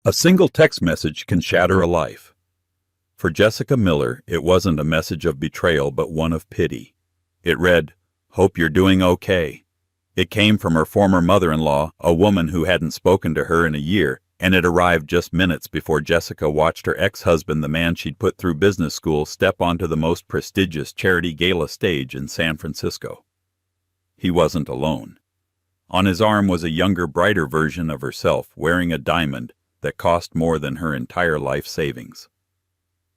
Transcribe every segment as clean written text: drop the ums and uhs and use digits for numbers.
A single text message can shatter a life. For Jessica Miller, it wasn't a message of betrayal but one of pity. It read, "Hope you're doing okay." It came from her former mother-in-law, a woman who hadn't spoken to her in a year, and it arrived just minutes before Jessica watched her ex-husband, the man she'd put through business school, step onto the most prestigious charity gala stage in San Francisco. He wasn't alone. On his arm was a younger, brighter version of herself, wearing a diamond that cost more than her entire life savings.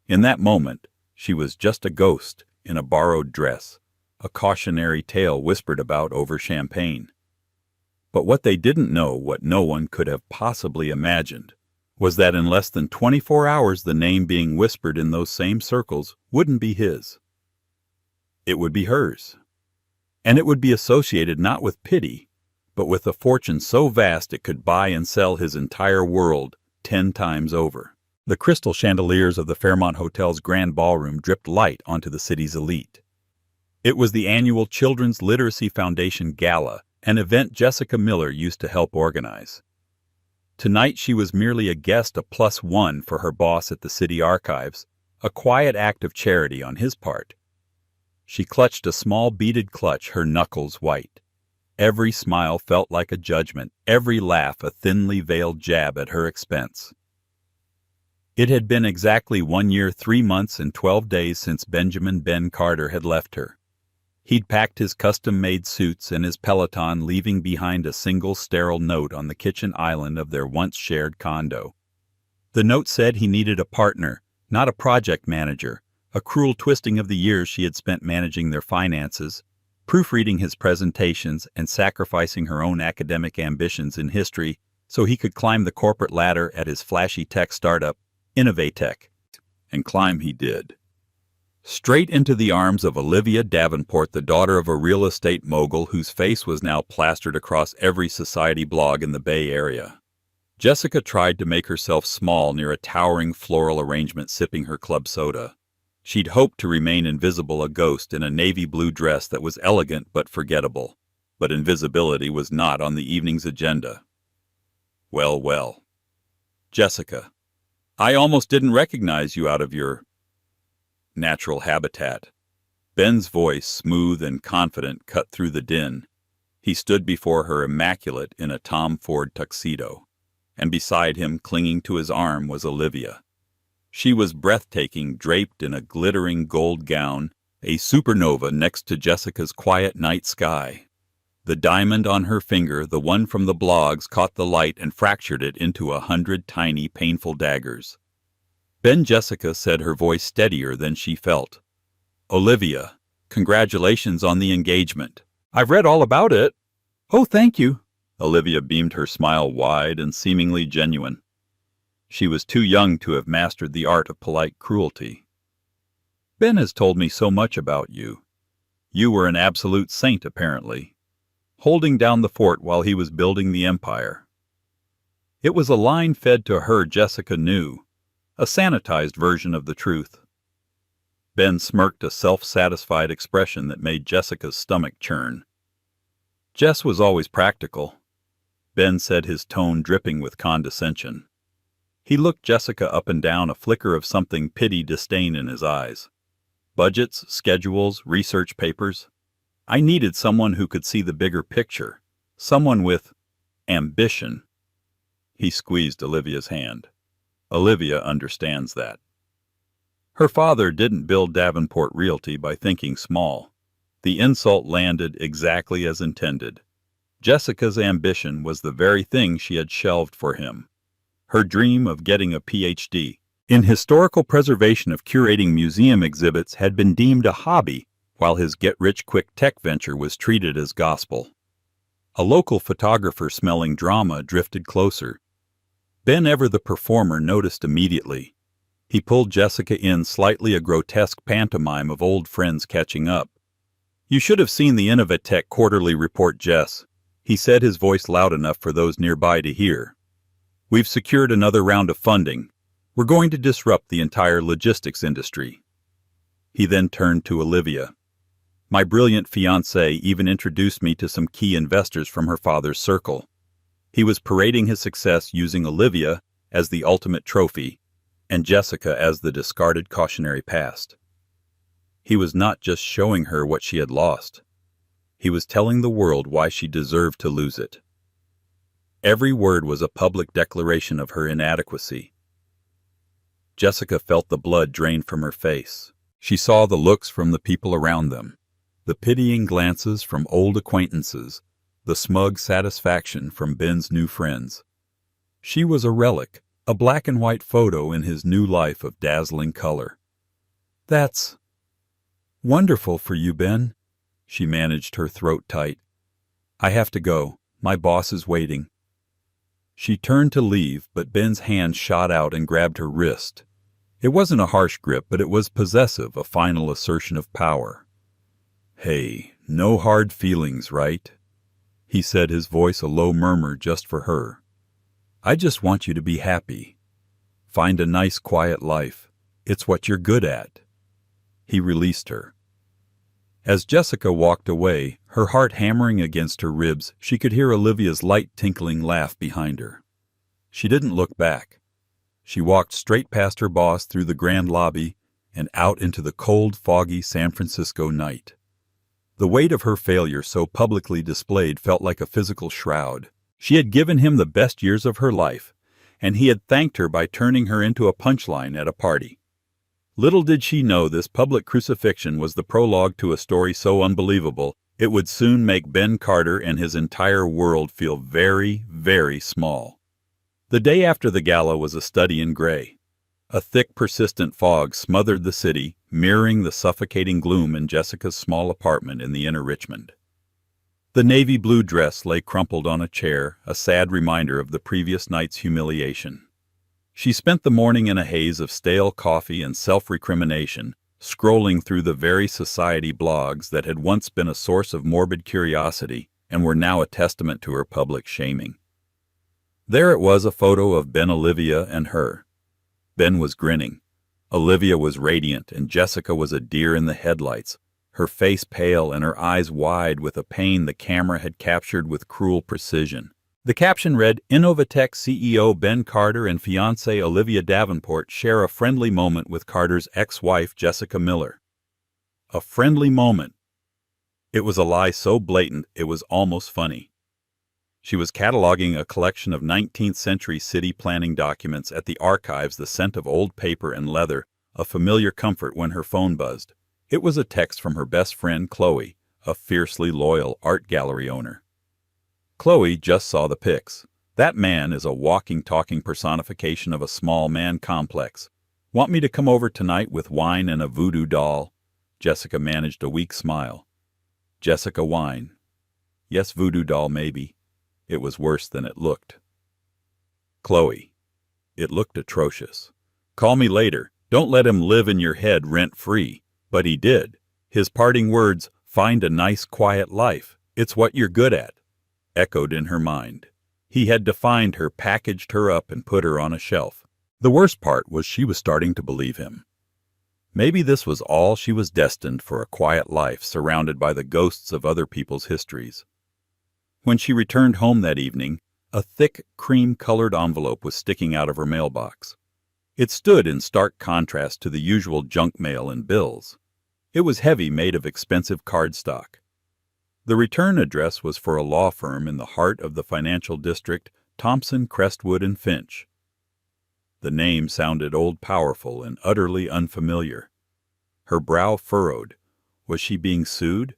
In that moment, she was just a ghost in a borrowed dress, a cautionary tale whispered about over champagne. But what they didn't know, what no one could have possibly imagined, was that in less than 24 hours the name being whispered in those same circles wouldn't be his. It would be hers. And it would be associated not with pity, but with a fortune so vast it could buy and sell his entire world 10 times over. The crystal chandeliers of the Fairmont Hotel's grand ballroom dripped light onto the city's elite. It was the annual Children's Literacy Foundation Gala, an event Jessica Miller used to help organize. Tonight she was merely a guest, a +1 for her boss at the city archives, a quiet act of charity on his part. She clutched a small beaded clutch, her knuckles white. Every smile felt like a judgment, every laugh a thinly veiled jab at her expense. It had been exactly 1 year, 3 months, and 12 days since Benjamin Ben Carter had left her. He'd packed his custom-made suits and his Peloton, leaving behind a single sterile note on the kitchen island of their once-shared condo. The note said he needed a partner, not a project manager, a cruel twisting of the years she had spent managing their finances, proofreading his presentations, and sacrificing her own academic ambitions in history so he could climb the corporate ladder at his flashy tech startup, Innovatech. And climb he did. Straight into the arms of Olivia Davenport, the daughter of a real estate mogul whose face was now plastered across every society blog in the Bay Area. Jessica tried to make herself small near a towering floral arrangement, sipping her club soda. She'd hoped to remain invisible, a ghost in a navy blue dress that was elegant but forgettable. But invisibility was not on the evening's agenda. Well. Jessica, I almost didn't recognize you out of your natural habitat. Ben's voice, smooth and confident, cut through the din. He stood before her immaculate in a Tom Ford tuxedo, and beside him, clinging to his arm, was Olivia. She was breathtaking, draped in a glittering gold gown, a supernova next to Jessica's quiet night sky. The diamond on her finger, the one from the blogs, caught the light and fractured it into 100 tiny, painful daggers. Ben, Jessica said, her voice steadier than she felt. "Olivia, congratulations on the engagement." "I've read all about it." "Oh, thank you." Olivia beamed, her smile wide and seemingly genuine. She was too young to have mastered the art of polite cruelty. "Ben has told me so much about you. You were an absolute saint, apparently, holding down the fort while he was building the empire." It was a line fed to her Jessica knew, a sanitized version of the truth. Ben smirked, a self-satisfied expression that made Jessica's stomach churn. "Jess was always practical," Ben said, his tone dripping with condescension. He looked Jessica up and down, a flicker of something pity, disdain in his eyes. "Budgets, schedules, research papers. I needed someone who could see the bigger picture, someone with ambition." He squeezed Olivia's hand. "Olivia understands that. Her father didn't build Davenport Realty by thinking small." The insult landed exactly as intended. Jessica's ambition was the very thing she had shelved for him. Her dream of getting a Ph.D. in historical preservation, of curating museum exhibits, had been deemed a hobby, while his get-rich-quick tech venture was treated as gospel. A local photographer smelling drama drifted closer. Ben, ever the performer, noticed immediately. He pulled Jessica in, slightly a grotesque pantomime of old friends catching up. "You should have seen the Innovatech quarterly report, Jess," he said, his voice loud enough for those nearby to hear. "We've secured another round of funding. We're going to disrupt the entire logistics industry." He then turned to Olivia. "My brilliant fiancé even introduced me to some key investors from her father's circle." He was parading his success using Olivia as the ultimate trophy, and Jessica as the discarded cautionary past. He was not just showing her what she had lost. He was telling the world why she deserved to lose it. Every word was a public declaration of her inadequacy. Jessica felt the blood drain from her face. She saw the looks from the people around them, the pitying glances from old acquaintances, the smug satisfaction from Ben's new friends. She was a relic, a black and white photo in his new life of dazzling color. "That's wonderful for you, Ben." She managed her throat tight. "I have to go. My boss is waiting." She turned to leave, but Ben's hand shot out and grabbed her wrist. It wasn't a harsh grip, but it was possessive, a final assertion of power. "Hey, no hard feelings, right?" he said, his voice a low murmur just for her. "I just want you to be happy. Find a nice, quiet life. It's what you're good at." He released her. As Jessica walked away, her heart hammering against her ribs, she could hear Olivia's light, tinkling laugh behind her. She didn't look back. She walked straight past her boss through the grand lobby and out into the cold, foggy San Francisco night. The weight of her failure so publicly displayed felt like a physical shroud. She had given him the best years of her life, and he had thanked her by turning her into a punchline at a party. Little did she know this public crucifixion was the prologue to a story so unbelievable it would soon make Ben Carter and his entire world feel very, very small. The day after the gala was a study in gray. A thick, persistent fog smothered the city, mirroring the suffocating gloom in Jessica's small apartment in the inner Richmond. The navy blue dress lay crumpled on a chair, a sad reminder of the previous night's humiliation. She spent the morning in a haze of stale coffee and self-recrimination, scrolling through the very society blogs that had once been a source of morbid curiosity and were now a testament to her public shaming. There it was, a photo of Ben, Olivia, and her. Ben was grinning. Olivia was radiant, and Jessica was a deer in the headlights, her face pale and her eyes wide with a pain the camera had captured with cruel precision. The caption read, "Innovatech CEO Ben Carter and fiancée Olivia Davenport share a friendly moment with Carter's ex-wife Jessica Miller." A friendly moment. It was a lie so blatant it was almost funny. She was cataloging a collection of 19th-century city planning documents at the archives, the scent of old paper and leather, a familiar comfort when her phone buzzed. It was a text from her best friend Chloe, a fiercely loyal art gallery owner. Chloe just saw the pics. "That man is a walking, talking personification of a small man complex. Want me to come over tonight with wine and a voodoo doll?" Jessica managed a weak smile. Jessica wine. Yes, voodoo doll maybe. It was worse than it looked. Chloe. It looked atrocious. "Call me later. Don't let him live in your head rent-free." But he did. His parting words, "Find a nice, quiet life. It's what you're good at," echoed in her mind. He had defined her, packaged her up, and put her on a shelf. The worst part was she was starting to believe him. Maybe this was all she was destined for, a quiet life surrounded by the ghosts of other people's histories. When she returned home that evening, a thick, cream-colored envelope was sticking out of her mailbox. It stood in stark contrast to the usual junk mail and bills. It was heavy, made of expensive cardstock. The return address was for a law firm in the heart of the financial district, Thompson, Crestwood, and Finch. The name sounded old, powerful, and utterly unfamiliar. Her brow furrowed. Was she being sued?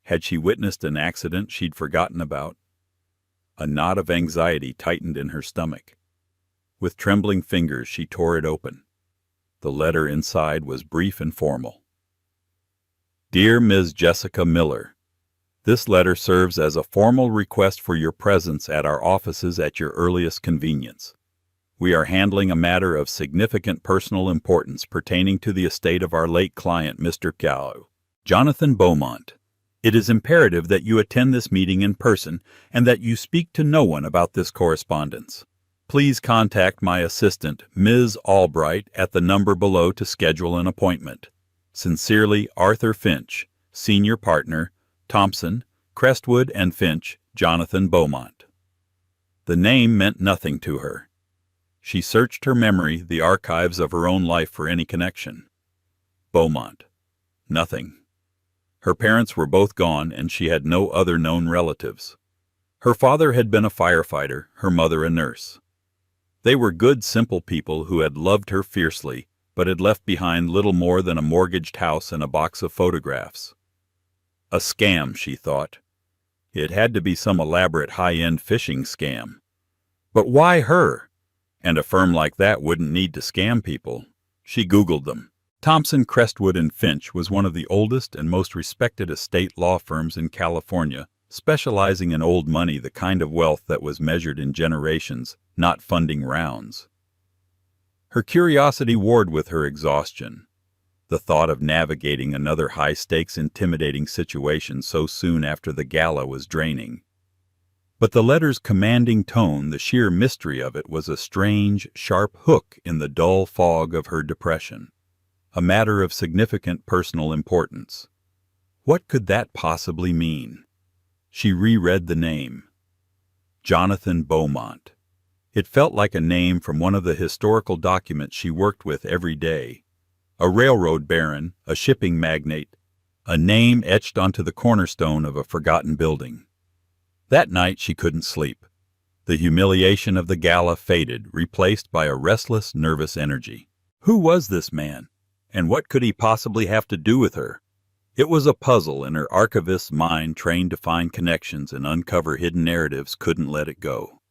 Had she witnessed an accident she'd forgotten about? A knot of anxiety tightened in her stomach. With trembling fingers, she tore it open. The letter inside was brief and formal. "Dear Ms. Jessica Miller, this letter serves as a formal request for your presence at our offices at your earliest convenience. We are handling a matter of significant personal importance pertaining to the estate of our late client, Mr. Jonathan Beaumont. It is imperative that you attend this meeting in person and that you speak to no one about this correspondence. Please contact my assistant, Ms. Albright, at the number below to schedule an appointment. Sincerely, Arthur Finch, Senior Partner, Thompson, Crestwood and Finch, Jonathan Beaumont." The name meant nothing to her. She searched her memory, the archives of her own life, for any connection. Beaumont. Nothing. Her parents were both gone, and she had no other known relatives. Her father had been a firefighter, her mother a nurse. They were good, simple people who had loved her fiercely, but had left behind little more than a mortgaged house and a box of photographs. A scam, she thought. It had to be some elaborate high-end phishing scam. But why her? And a firm like that wouldn't need to scam people. She Googled them. Thompson, Crestwood & Finch was one of the oldest and most respected estate law firms in California, specializing in old money, the kind of wealth that was measured in generations, not funding rounds. Her curiosity warred with her exhaustion. The thought of navigating another high-stakes, intimidating situation so soon after the gala was draining. But the letter's commanding tone, the sheer mystery of it, was a strange, sharp hook in the dull fog of her depression. A matter of significant personal importance. What could that possibly mean? She reread the name. Jonathan Beaumont. It felt like a name from one of the historical documents she worked with every day. A railroad baron, a shipping magnate, a name etched onto the cornerstone of a forgotten building. That night she couldn't sleep. The humiliation of the gala faded, replaced by a restless, nervous energy. Who was this man? And what could he possibly have to do with her? It was a puzzle, and her archivist's mind, trained to find connections and uncover hidden narratives, couldn't let it go.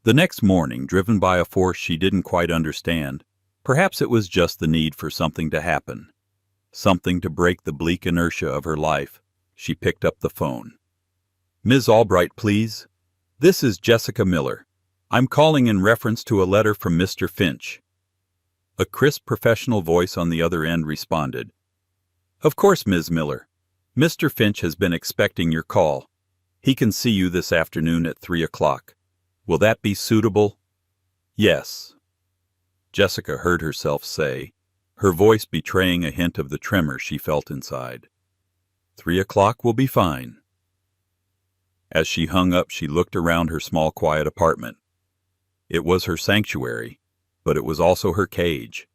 The next morning, driven by a force she didn't quite understand, perhaps it was just the need for something to happen, something to break the bleak inertia of her life, she picked up the phone. "Ms. Albright, please. This is Jessica Miller. I'm calling in reference to a letter from Mr. Finch." A crisp professional voice on the other end responded. "Of course, Ms. Miller. Mr. Finch has been expecting your call. He can see you this afternoon at 3 o'clock. Will that be suitable?" "Yes," Jessica heard herself say, her voice betraying a hint of the tremor she felt inside. 3 o'clock will be fine." As she hung up, she looked around her small, quiet apartment. It was her sanctuary, but it was also her cage.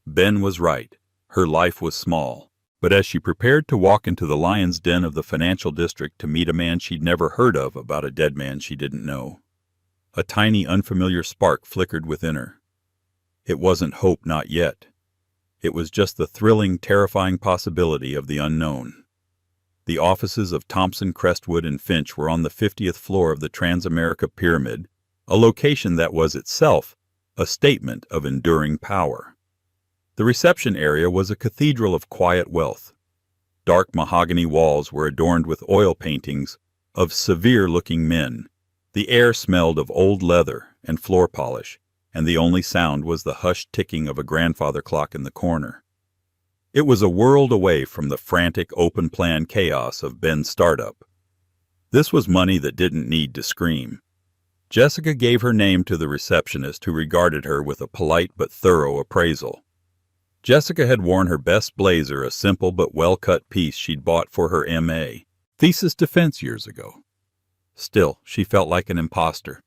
Ben was right. Her life was small. But as she prepared to walk into the lion's den of the financial district to meet a man she'd never heard of about a dead man she didn't know, a tiny, unfamiliar spark flickered within her. It wasn't hope, not yet. It was just the thrilling, terrifying possibility of the unknown. The offices of Thompson, Crestwood & Finch were on the 50th floor of the Transamerica Pyramid, a location that was itself a statement of enduring power. The reception area was a cathedral of quiet wealth. Dark mahogany walls were adorned with oil paintings of severe-looking men. The air smelled of old leather and floor polish, and the only sound was the hushed ticking of a grandfather clock in the corner. It was a world away from the frantic, open-plan chaos of Ben's startup. This was money that didn't need to scream. Jessica gave her name to the receptionist, who regarded her with a polite but thorough appraisal. Jessica had worn her best blazer, a simple but well-cut piece she'd bought for her M.A. thesis defense years ago. Still, she felt like an imposter.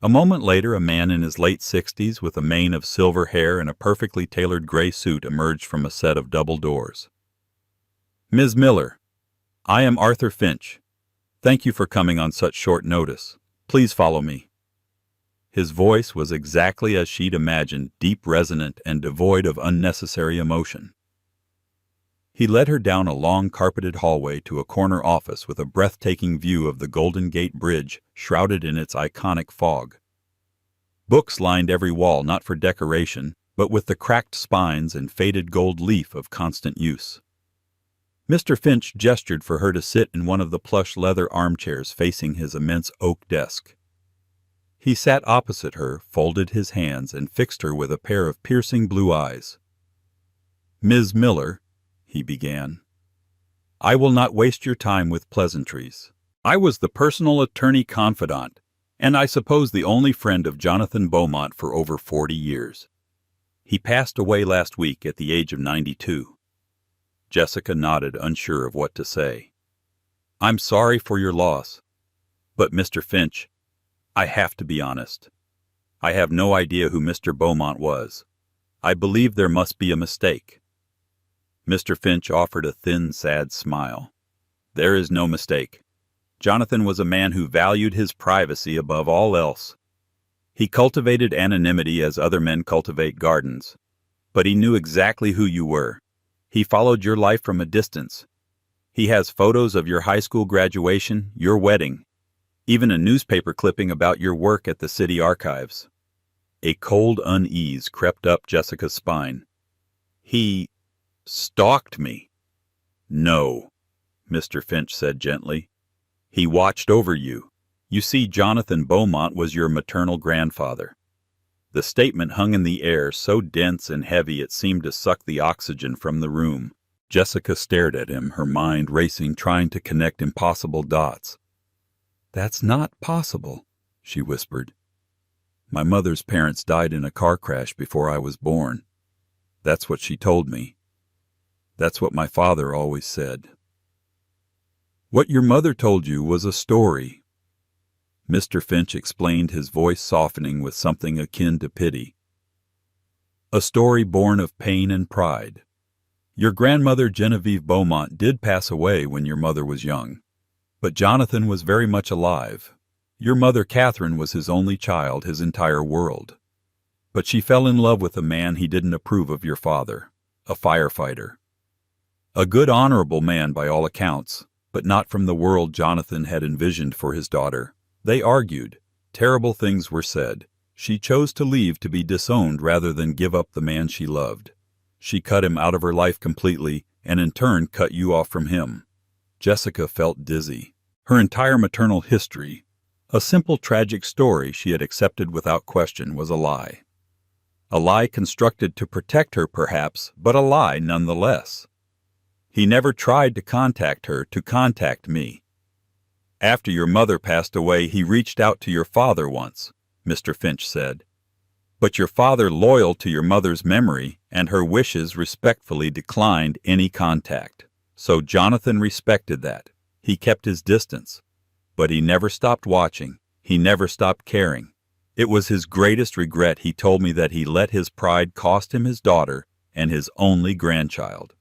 A moment later, a man in his late 60s with a mane of silver hair and a perfectly tailored gray suit emerged from a set of double doors. "Ms. Miller, I am Arthur Finch. Thank you for coming on such short notice. Please follow me." His voice was exactly as she'd imagined, deep, resonant, and devoid of unnecessary emotion. He led her down a long, carpeted hallway to a corner office with a breathtaking view of the Golden Gate Bridge shrouded in its iconic fog. Books lined every wall, not for decoration, but with the cracked spines and faded gold leaf of constant use. Mr. Finch gestured for her to sit in one of the plush leather armchairs facing his immense oak desk. He sat opposite her, folded his hands, and fixed her with a pair of piercing blue eyes. "Ms. Miller," he began, "I will not waste your time with pleasantries. I was the personal attorney confidant, and I suppose the only friend of Jonathan Beaumont for over 40 years. He passed away last week at the age of 92. Jessica nodded, unsure of what to say. "I'm sorry for your loss. But, Mr. Finch, I have to be honest. I have no idea who Mr. Beaumont was. I believe there must be a mistake." Mr. Finch offered a thin, sad smile. "There is no mistake. Jonathan was a man who valued his privacy above all else. He cultivated anonymity as other men cultivate gardens. But he knew exactly who you were. He followed your life from a distance. He has photos of your high school graduation, your wedding, even a newspaper clipping about your work at the city archives." A cold unease crept up Jessica's spine. "He stalked me." "No," Mr. Finch said gently. "He watched over you. You see, Jonathan Beaumont was your maternal grandfather." The statement hung in the air, so dense and heavy it seemed to suck the oxygen from the room. Jessica stared at him, her mind racing, trying to connect impossible dots. "That's not possible," she whispered. "My mother's parents died in a car crash before I was born. That's what she told me. That's what my father always said." "What your mother told you was a story," Mr. Finch explained, his voice softening with something akin to pity. "A story born of pain and pride. Your grandmother Genevieve Beaumont did pass away when your mother was young, but Jonathan was very much alive. Your mother Catherine was his only child, his entire world. But she fell in love with a man he didn't approve of, your father, a firefighter. A good, honorable man by all accounts, but not from the world Jonathan had envisioned for his daughter. They argued. Terrible things were said. She chose to leave to be disowned rather than give up the man she loved. She cut him out of her life completely, and in turn cut you off from him." Jessica felt dizzy. Her entire maternal history, a simple tragic story she had accepted without question, was a lie. A lie constructed to protect her, perhaps, but a lie nonetheless. "He never tried to contact her, to contact me. After your mother passed away, he reached out to your father once," Mr. Finch said. "But your father, loyal to your mother's memory and her wishes, respectfully declined any contact. So Jonathan respected that. He kept his distance. But he never stopped watching. He never stopped caring. It was his greatest regret, he told me, that he let his pride cost him his daughter and his only grandchild."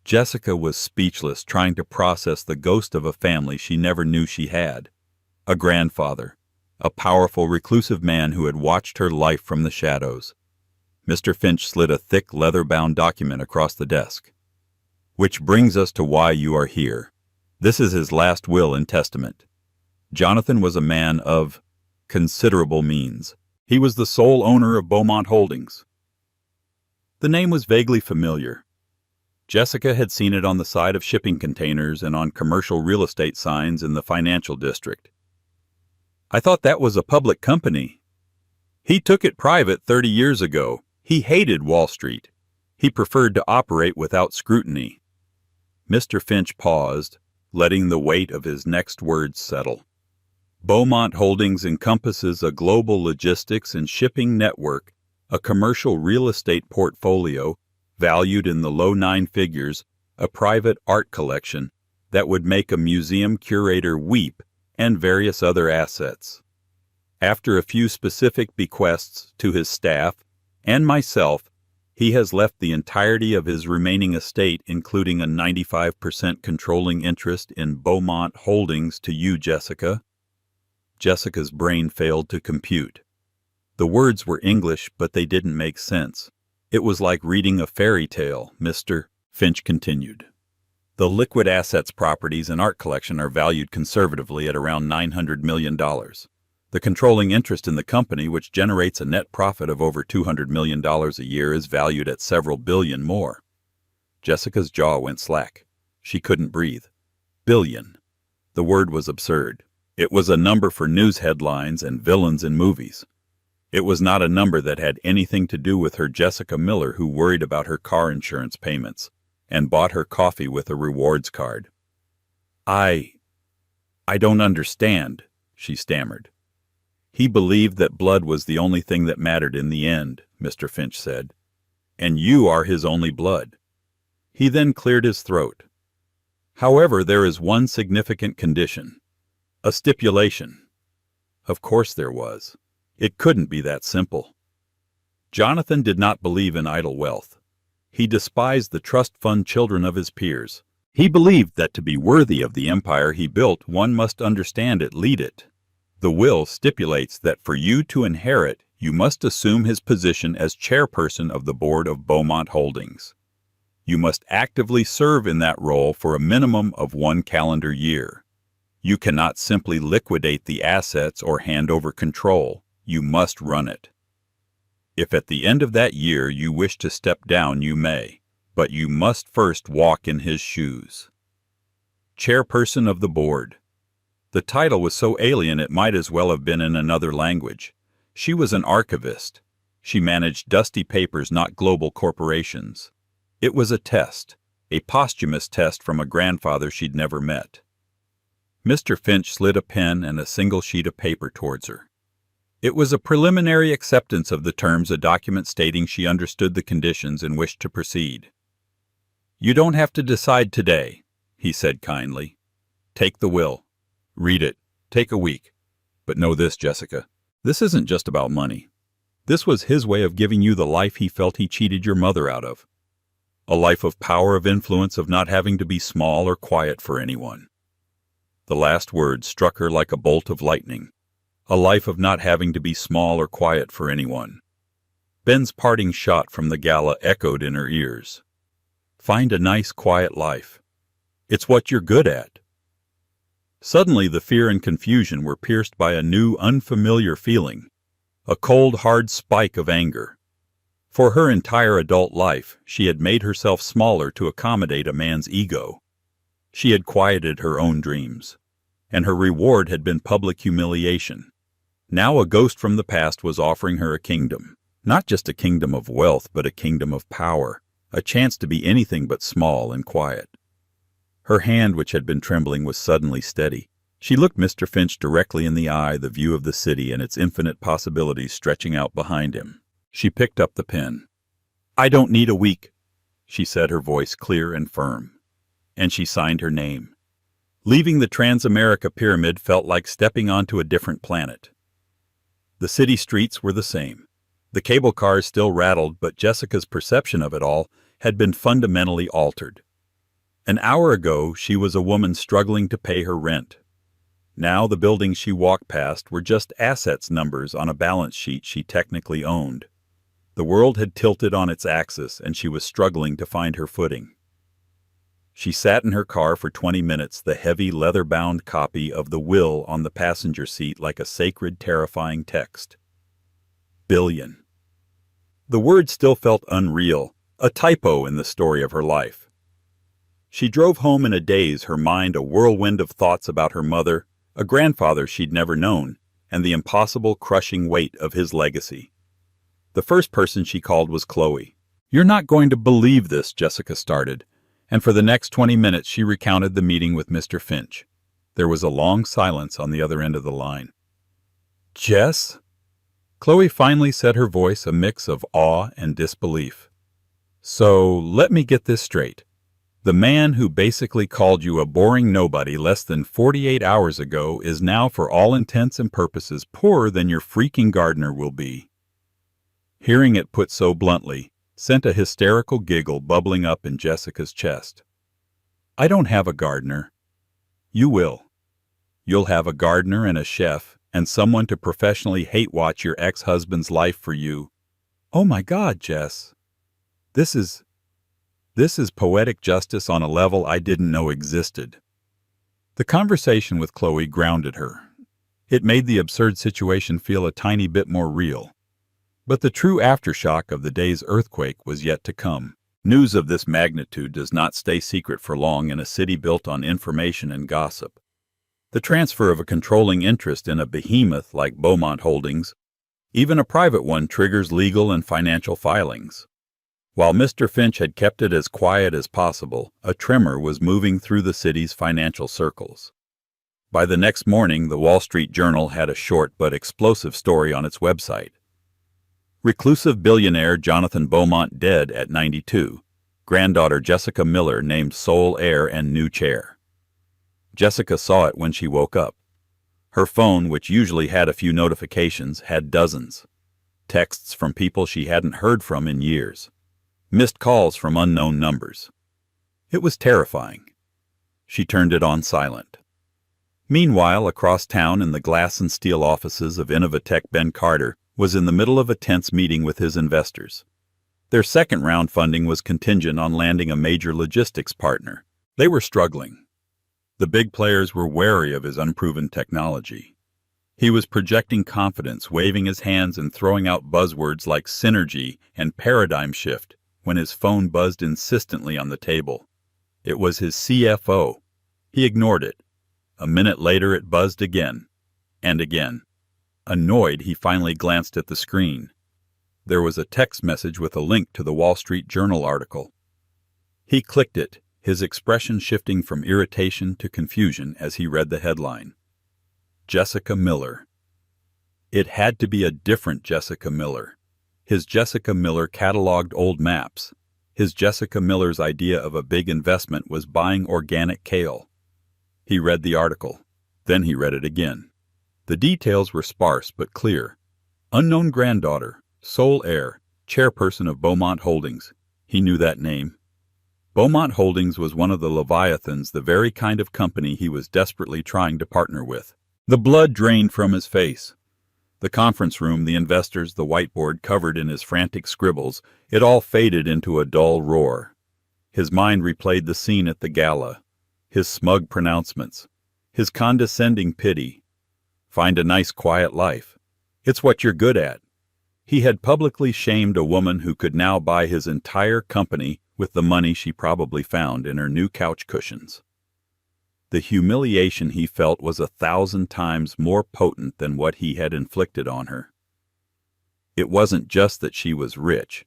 Jessica was speechless, trying to process the ghost of a family she never knew she had. A grandfather, a powerful, reclusive man who had watched her life from the shadows. Mr. Finch slid a thick, leather-bound document across the desk. "Which brings us to why you are here. This is his last will and testament. Jonathan was a man of considerable means. He was the sole owner of Beaumont Holdings." The name was vaguely familiar. Jessica had seen it on the side of shipping containers and on commercial real estate signs in the financial district. "I thought that was a public company." "He took it private 30 years ago. He hated Wall Street. He preferred to operate without scrutiny." Mr. Finch paused, letting the weight of his next words settle. "Beaumont Holdings encompasses a global logistics and shipping network, a commercial real estate portfolio valued in the low 9 figures, a private art collection that would make a museum curator weep, and various other assets. After a few specific bequests to his staff and myself, he has left the entirety of his remaining estate, including a 95% controlling interest in Beaumont Holdings, to you, Jessica." Jessica's brain failed to compute. The words were English, but they didn't make sense. It was like reading a fairy tale. Mr. Finch continued. "The liquid assets, properties, and art collection are valued conservatively at around $900 million. The controlling interest in the company, which generates a net profit of over $200 million a year, is valued at several billion more." Jessica's jaw went slack. She couldn't breathe. Billion. The word was absurd. It was a number for news headlines and villains in movies. It was not a number that had anything to do with her, Jessica Miller, who worried about her car insurance payments and bought her coffee with a rewards card. I don't understand," she stammered. "He believed that blood was the only thing that mattered in the end," Mr. Finch said. "And you are his only blood." He then cleared his throat. "However, there is one significant condition. A stipulation." Of course there was. It couldn't be that simple. Jonathan did not believe in idle wealth. He despised the trust fund children of his peers. He believed that to be worthy of the empire he built, one must understand it, lead it. The will stipulates that for you to inherit, you must assume his position as chairperson of the board of Beaumont Holdings. You must actively serve in that role for a minimum of 1 calendar year. You cannot simply liquidate the assets or hand over control. You must run it. If at the end of that year you wish to step down, you may, but you must first walk in his shoes. Chairperson of the board. The title was so alien it might as well have been in another language. She was an archivist. She managed dusty papers, not global corporations. It was a test, a posthumous test from a grandfather she'd never met. Mr. Finch slid a pen and a single sheet of paper towards her. It was a preliminary acceptance of the terms, a document stating she understood the conditions and wished to proceed. "You don't have to decide today," he said kindly. "Take the will. Read it. Take a week. But know this, Jessica. This isn't just about money. This was his way of giving you the life he felt he cheated your mother out of. A life of power, of influence, of not having to be small or quiet for anyone." The last word struck her like a bolt of lightning. A life of not having to be small or quiet for anyone. Ben's parting shot from the gala echoed in her ears. Find a nice, quiet life. It's what you're good at. Suddenly the fear and confusion were pierced by a new, unfamiliar feeling, a cold, hard spike of anger. For her entire adult life, she had made herself smaller to accommodate a man's ego. She had quieted her own dreams, and her reward had been public humiliation. Now a ghost from the past was offering her a kingdom, not just a kingdom of wealth, but a kingdom of power, a chance to be anything but small and quiet. Her hand, which had been trembling, was suddenly steady. She looked Mr. Finch directly in the eye, the view of the city and its infinite possibilities stretching out behind him. She picked up the pen. "I don't need a week," she said, her voice clear and firm. And she signed her name. Leaving the Transamerica Pyramid felt like stepping onto a different planet. The city streets were the same. The cable cars still rattled, but Jessica's perception of it all had been fundamentally altered. An hour ago, she was a woman struggling to pay her rent. Now the buildings she walked past were just assets numbers on a balance sheet she technically owned. The world had tilted on its axis, and she was struggling to find her footing. She sat in her car for 20 minutes, the heavy, leather-bound copy of the will on the passenger seat like a sacred, terrifying text. Billion. The word still felt unreal, a typo in the story of her life. She drove home in a daze, her mind a whirlwind of thoughts about her mother, a grandfather she'd never known, and the impossible, crushing weight of his legacy. The first person she called was Chloe. "You're not going to believe this," Jessica started, and for the next 20 minutes she recounted the meeting with Mr. Finch. There was a long silence on the other end of the line. "Jess?" Chloe finally said, her voice a mix of awe and disbelief. "So, let me get this straight. The man who basically called you a boring nobody less than 48 hours ago is now, for all intents and purposes, poorer than your freaking gardener will be." Hearing it put so bluntly sent a hysterical giggle bubbling up in Jessica's chest. "I don't have a gardener." "You will. You'll have a gardener and a chef and someone to professionally hate-watch your ex-husband's life for you." "Oh my God, Jess. This is poetic justice on a level I didn't know existed." The conversation with Chloe grounded her. It made the absurd situation feel a tiny bit more real. But the true aftershock of the day's earthquake was yet to come. News of this magnitude does not stay secret for long in a city built on information and gossip. The transfer of a controlling interest in a behemoth like Beaumont Holdings, even a private one, triggers legal and financial filings. While Mr. Finch had kept it as quiet as possible, a tremor was moving through the city's financial circles. By the next morning, the Wall Street Journal had a short but explosive story on its website. Reclusive billionaire Jonathan Beaumont dead at 92. Granddaughter Jessica Miller named sole heir and new chair. Jessica saw it when she woke up. Her phone, which usually had a few notifications, had dozens. Texts from people she hadn't heard from in years. Missed calls from unknown numbers. It was terrifying. She turned it on silent. Meanwhile, across town in the glass and steel offices of Innovatech, Ben Carter was in the middle of a tense meeting with his investors. Their second round funding was contingent on landing a major logistics partner. They were struggling. The big players were wary of his unproven technology. He was projecting confidence, waving his hands and throwing out buzzwords like synergy and paradigm shift when his phone buzzed insistently on the table. It was his CFO. He ignored it. A minute later it buzzed again, and again. Annoyed, he finally glanced at the screen. There was a text message with a link to the Wall Street Journal article. He clicked it, his expression shifting from irritation to confusion as he read the headline. Jessica Miller. It had to be a different Jessica Miller. His Jessica Miller cataloged old maps. His Jessica Miller's idea of a big investment was buying organic kale. He read the article. Then he read it again. The details were sparse but clear. Unknown granddaughter, sole heir, chairperson of Beaumont Holdings. He knew that name. Beaumont Holdings was one of the Leviathans, the very kind of company he was desperately trying to partner with. The blood drained from his face. The conference room, the investors, the whiteboard covered in his frantic scribbles, it all faded into a dull roar. His mind replayed the scene at the gala, his smug pronouncements, his condescending pity. Find a nice quiet life. It's what you're good at. He had publicly shamed a woman who could now buy his entire company with the money she probably found in her new couch cushions. The humiliation he felt was 1,000 times more potent than what he had inflicted on her. It wasn't just that she was rich.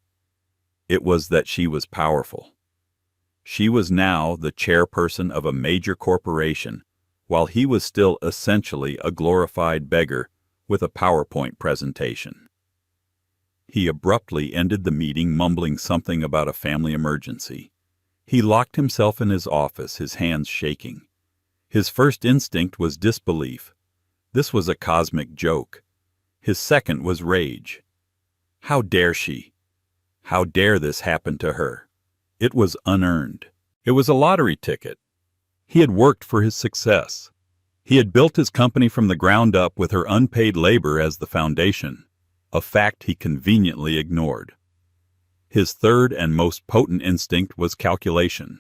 It was that she was powerful. She was now the chairperson of a major corporation, while he was still essentially a glorified beggar with a PowerPoint presentation. He abruptly ended the meeting, mumbling something about a family emergency. He locked himself in his office, his hands shaking. His first instinct was disbelief. This was a cosmic joke. His second was rage. How dare she? How dare this happen to her? It was unearned. It was a lottery ticket. He had worked for his success. He had built his company from the ground up with her unpaid labor as the foundation, a fact he conveniently ignored. His third and most potent instinct was calculation.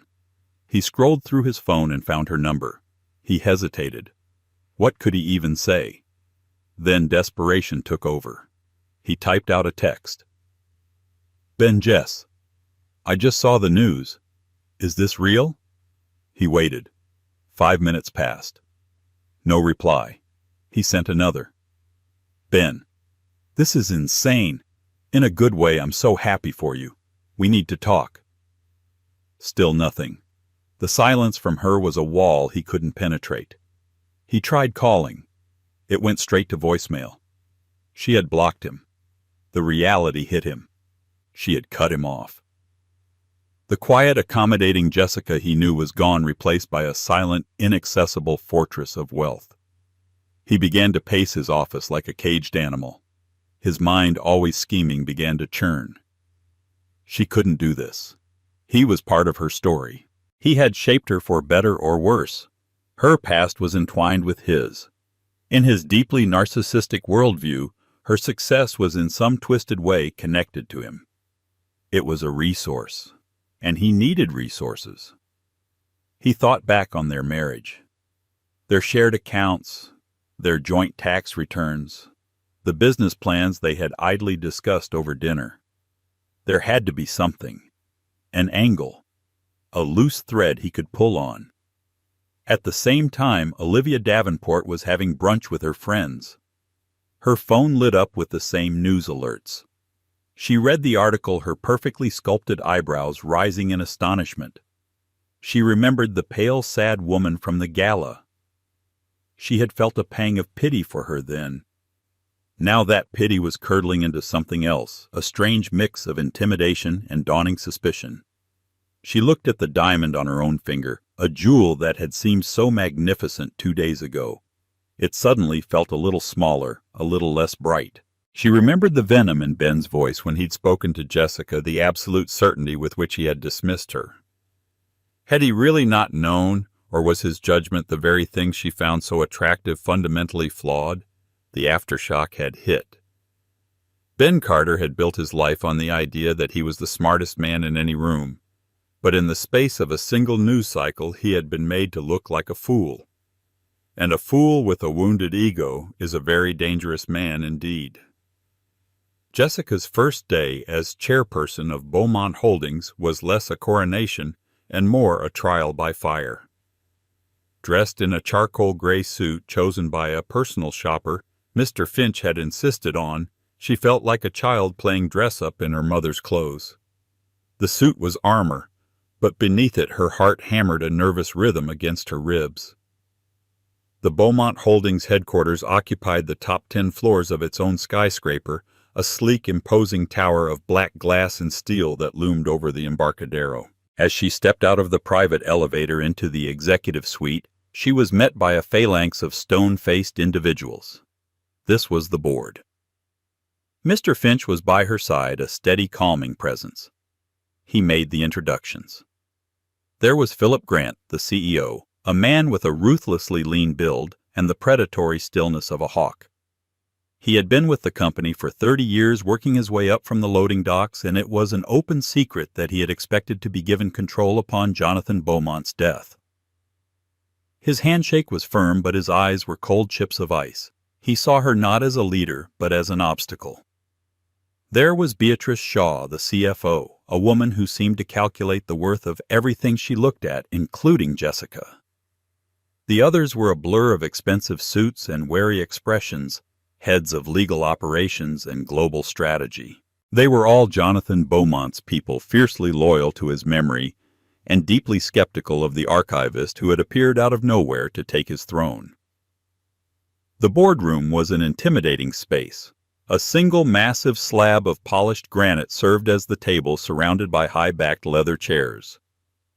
He scrolled through his phone and found her number. He hesitated. What could he even say? Then desperation took over. He typed out a text. Ben, Jess, I just saw the news. Is this real? He waited. 5 minutes passed. No reply. He sent another. Ben, this is insane. In a good way, I'm so happy for you. We need to talk. Still nothing. The silence from her was a wall he couldn't penetrate. He tried calling. It went straight to voicemail. She had blocked him. The reality hit him. She had cut him off. The quiet, accommodating Jessica he knew was gone, replaced by a silent, inaccessible fortress of wealth. He began to pace his office like a caged animal. His mind, always scheming, began to churn. She couldn't do this. He was part of her story. He had shaped her for better or worse. Her past was entwined with his. In his deeply narcissistic worldview, her success was in some twisted way connected to him. It was a resource, and he needed resources. He thought back on their marriage, their shared accounts, their joint tax returns, the business plans they had idly discussed over dinner. There had to be something, an angle, a loose thread he could pull on. At the same time, Olivia Davenport was having brunch with her friends. Her phone lit up with the same news alerts. She read the article, her perfectly sculpted eyebrows rising in astonishment. She remembered the pale, sad woman from the gala. She had felt a pang of pity for her then. Now that pity was curdling into something else, a strange mix of intimidation and dawning suspicion. She looked at the diamond on her own finger, a jewel that had seemed so magnificent 2 days ago. It suddenly felt a little smaller, a little less bright. She remembered the venom in Ben's voice when he'd spoken to Jessica, the absolute certainty with which he had dismissed her. Had he really not known, or was his judgment, the very thing she found so attractive, fundamentally flawed? The aftershock had hit. Ben Carter had built his life on the idea that he was the smartest man in any room, but in the space of a single news cycle he had been made to look like a fool. And a fool with a wounded ego is a very dangerous man indeed. Jessica's first day as chairperson of Beaumont Holdings was less a coronation and more a trial by fire. Dressed in a charcoal gray suit chosen by a personal shopper Mr. Finch had insisted on, she felt like a child playing dress-up in her mother's clothes. The suit was armor, but beneath it her heart hammered a nervous rhythm against her ribs. The Beaumont Holdings headquarters occupied the top 10 floors of its own skyscraper, a sleek, imposing tower of black glass and steel that loomed over the Embarcadero. As she stepped out of the private elevator into the executive suite, she was met by a phalanx of stone-faced individuals. This was the board. Mr. Finch was by her side, a steady, calming presence. He made the introductions. There was Philip Grant, the CEO, a man with a ruthlessly lean build and the predatory stillness of a hawk. He had been with the company for 30 years, working his way up from the loading docks, and it was an open secret that he had expected to be given control upon Jonathan Beaumont's death. His handshake was firm, but his eyes were cold chips of ice. He saw her not as a leader, but as an obstacle. There was Beatrice Shaw, the CFO, a woman who seemed to calculate the worth of everything she looked at, including Jessica. The others were a blur of expensive suits and wary expressions, heads of legal operations and global strategy. They were all Jonathan Beaumont's people, fiercely loyal to his memory and deeply skeptical of the archivist who had appeared out of nowhere to take his throne. The boardroom was an intimidating space. A single massive slab of polished granite served as the table, surrounded by high-backed leather chairs.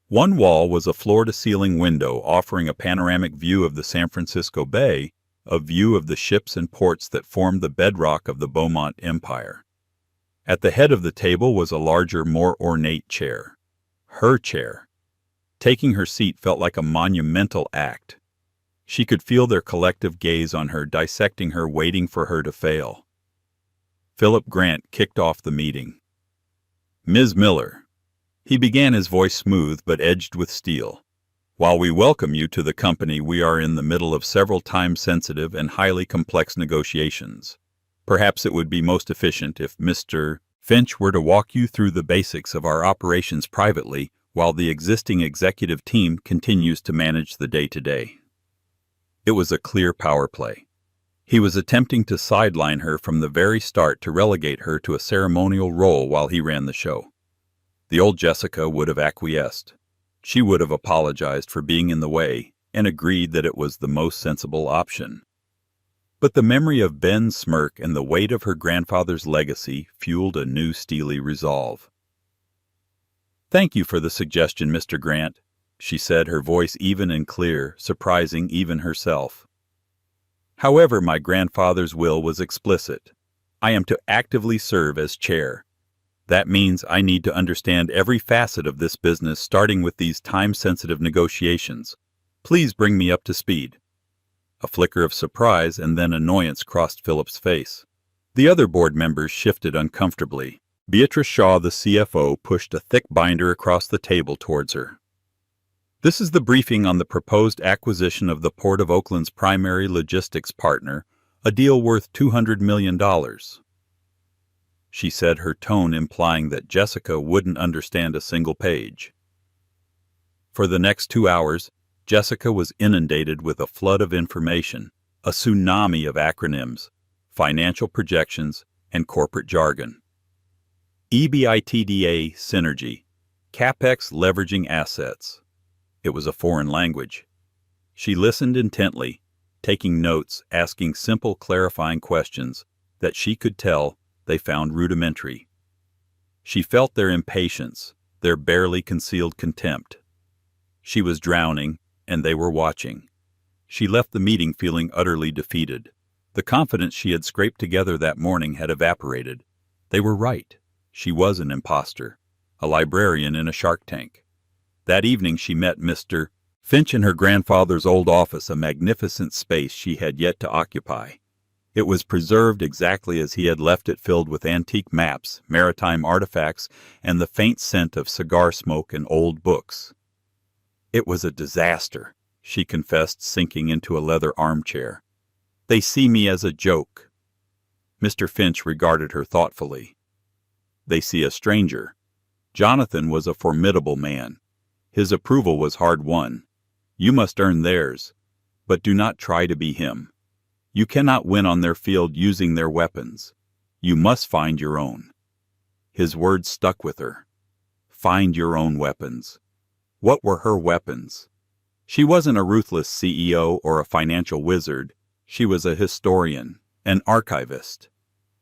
One wall was a floor-to-ceiling window offering a panoramic view of the San Francisco Bay, a view of the ships and ports that formed the bedrock of the Beaumont Empire. At the head of the table was a larger, more ornate chair. Her chair. Taking her seat felt like a monumental act. She could feel their collective gaze on her, dissecting her, waiting for her to fail. Philip Grant kicked off the meeting. Ms. Miller. He began, his voice smooth but edged with steel. While we welcome you to the company, we are in the middle of several time-sensitive and highly complex negotiations. Perhaps it would be most efficient if Mr. Finch were to walk you through the basics of our operations privately, while the existing executive team continues to manage the day-to-day. It was a clear power play. He was attempting to sideline her from the very start to relegate her to a ceremonial role while he ran the show. The old Jessica would have acquiesced. She would have apologized for being in the way and agreed that it was the most sensible option. But the memory of Ben's smirk and the weight of her grandfather's legacy fueled a new steely resolve. "Thank you for the suggestion, Mr. Grant," she said, her voice even and clear, surprising even herself. "However, my grandfather's will was explicit. I am to actively serve as chair. That means I need to understand every facet of this business, starting with these time-sensitive negotiations. Please bring me up to speed." A flicker of surprise and then annoyance crossed Philip's face. The other board members shifted uncomfortably. Beatrice Shaw, the CFO, pushed a thick binder across the table towards her. "This is the briefing on the proposed acquisition of the Port of Oakland's primary logistics partner, a deal worth $200 million. She said, her tone implying that Jessica wouldn't understand a single page. For the next 2 hours, Jessica was inundated with a flood of information, a tsunami of acronyms, financial projections, and corporate jargon. EBITDA synergy, CapEx leveraging assets. It was a foreign language. She listened intently, taking notes, asking simple clarifying questions that she could tell they found rudimentary. She felt their impatience, their barely concealed contempt. She was drowning, and they were watching. She left the meeting feeling utterly defeated. The confidence she had scraped together that morning had evaporated. They were right. She was an imposter, a librarian in a Shark Tank. That evening she met Mr. Finch in her grandfather's old office, a magnificent space she had yet to occupy. It was preserved exactly as he had left it, filled with antique maps, maritime artifacts, and the faint scent of cigar smoke and old books. "It was a disaster," she confessed, sinking into a leather armchair. "They see me as a joke." Mr. Finch regarded her thoughtfully. "They see a stranger." Jonathan was a formidable man. His approval was hard-won. You must earn theirs, but do not try to be him. You cannot win on their field using their weapons. You must find your own. His words stuck with her. Find your own weapons. What were her weapons? She wasn't a ruthless CEO or a financial wizard. She was a historian, an archivist.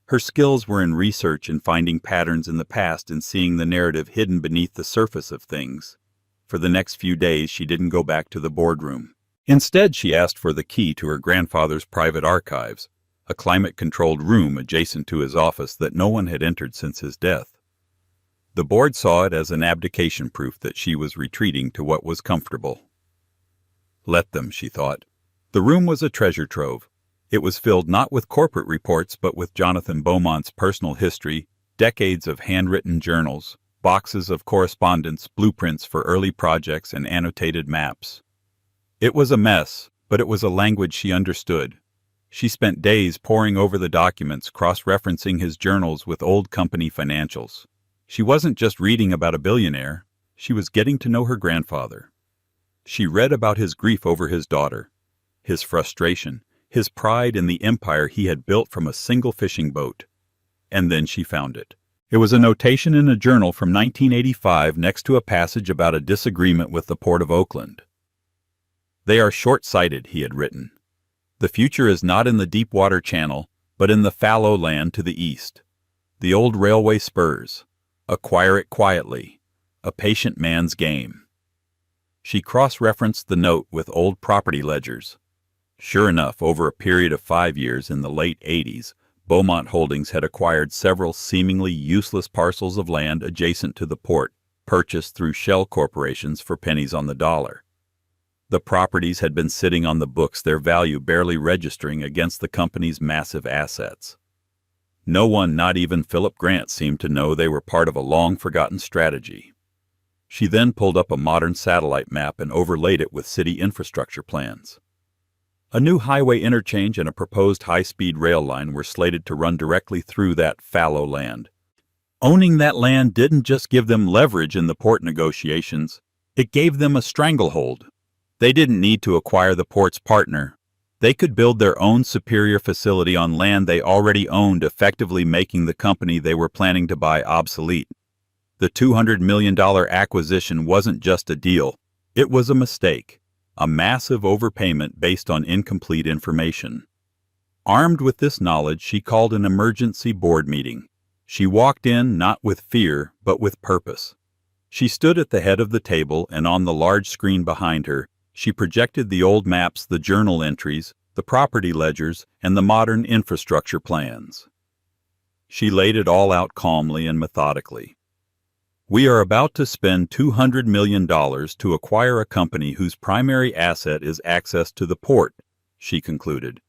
Her skills were in research and finding patterns in the past and seeing the narrative hidden beneath the surface of things. For the next few days, she didn't go back to the boardroom. Instead, she asked for the key to her grandfather's private archives, a climate-controlled room adjacent to his office that no one had entered since his death. The board saw it as an abdication proof that she was retreating to what was comfortable. Let them, she thought. The room was a treasure trove. It was filled not with corporate reports but with Jonathan Beaumont's personal history, decades of handwritten journals, boxes of correspondence, blueprints for early projects, and annotated maps. It was a mess, but it was a language she understood. She spent days poring over the documents, cross-referencing his journals with old company financials. She wasn't just reading about a billionaire, she was getting to know her grandfather. She read about his grief over his daughter, his frustration, his pride in the empire he had built from a single fishing boat. And then she found it. It was a notation in a journal from 1985 next to a passage about a disagreement with the Port of Oakland. "They are short-sighted," he had written. "The future is not in the Deepwater Channel, but in the fallow land to the east. The old railway spurs. Acquire it quietly. A patient man's game." She cross-referenced the note with old property ledgers. Sure enough, over a period of 5 years in the late 80s, Beaumont Holdings had acquired several seemingly useless parcels of land adjacent to the port, purchased through shell corporations for pennies on the dollar. The properties had been sitting on the books, their value barely registering against the company's massive assets. No one, not even Philip Grant, seemed to know they were part of a long-forgotten strategy. She then pulled up a modern satellite map and overlaid it with city infrastructure plans. A new highway interchange and a proposed high-speed rail line were slated to run directly through that fallow land. Owning that land didn't just give them leverage in the port negotiations, it gave them a stranglehold. They didn't need to acquire the port's partner. They could build their own superior facility on land they already owned, effectively making the company they were planning to buy obsolete. The $200 million acquisition wasn't just a deal, it was a mistake, a massive overpayment based on incomplete information. Armed with this knowledge, she called an emergency board meeting. She walked in not with fear, but with purpose. She stood at the head of the table, and on the large screen behind her, she projected the old maps, the journal entries, the property ledgers, and the modern infrastructure plans. She laid it all out calmly and methodically. "We are about to spend $200 million to acquire a company whose primary asset is access to the port," she concluded.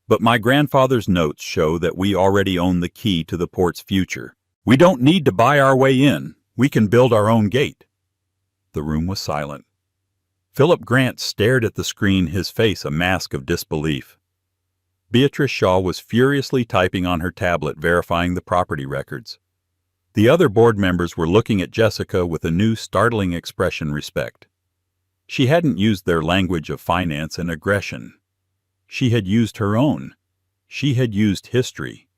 "But my grandfather's notes show that we already own the key to the port's future. We don't need to buy our way in. We can build our own gate." The room was silent. Philip Grant stared at the screen, his face a mask of disbelief. Beatrice Shaw was furiously typing on her tablet, verifying the property records. The other board members were looking at Jessica with a new, startling expression: respect. She hadn't used their language of finance and aggression. She had used her own. She had used history.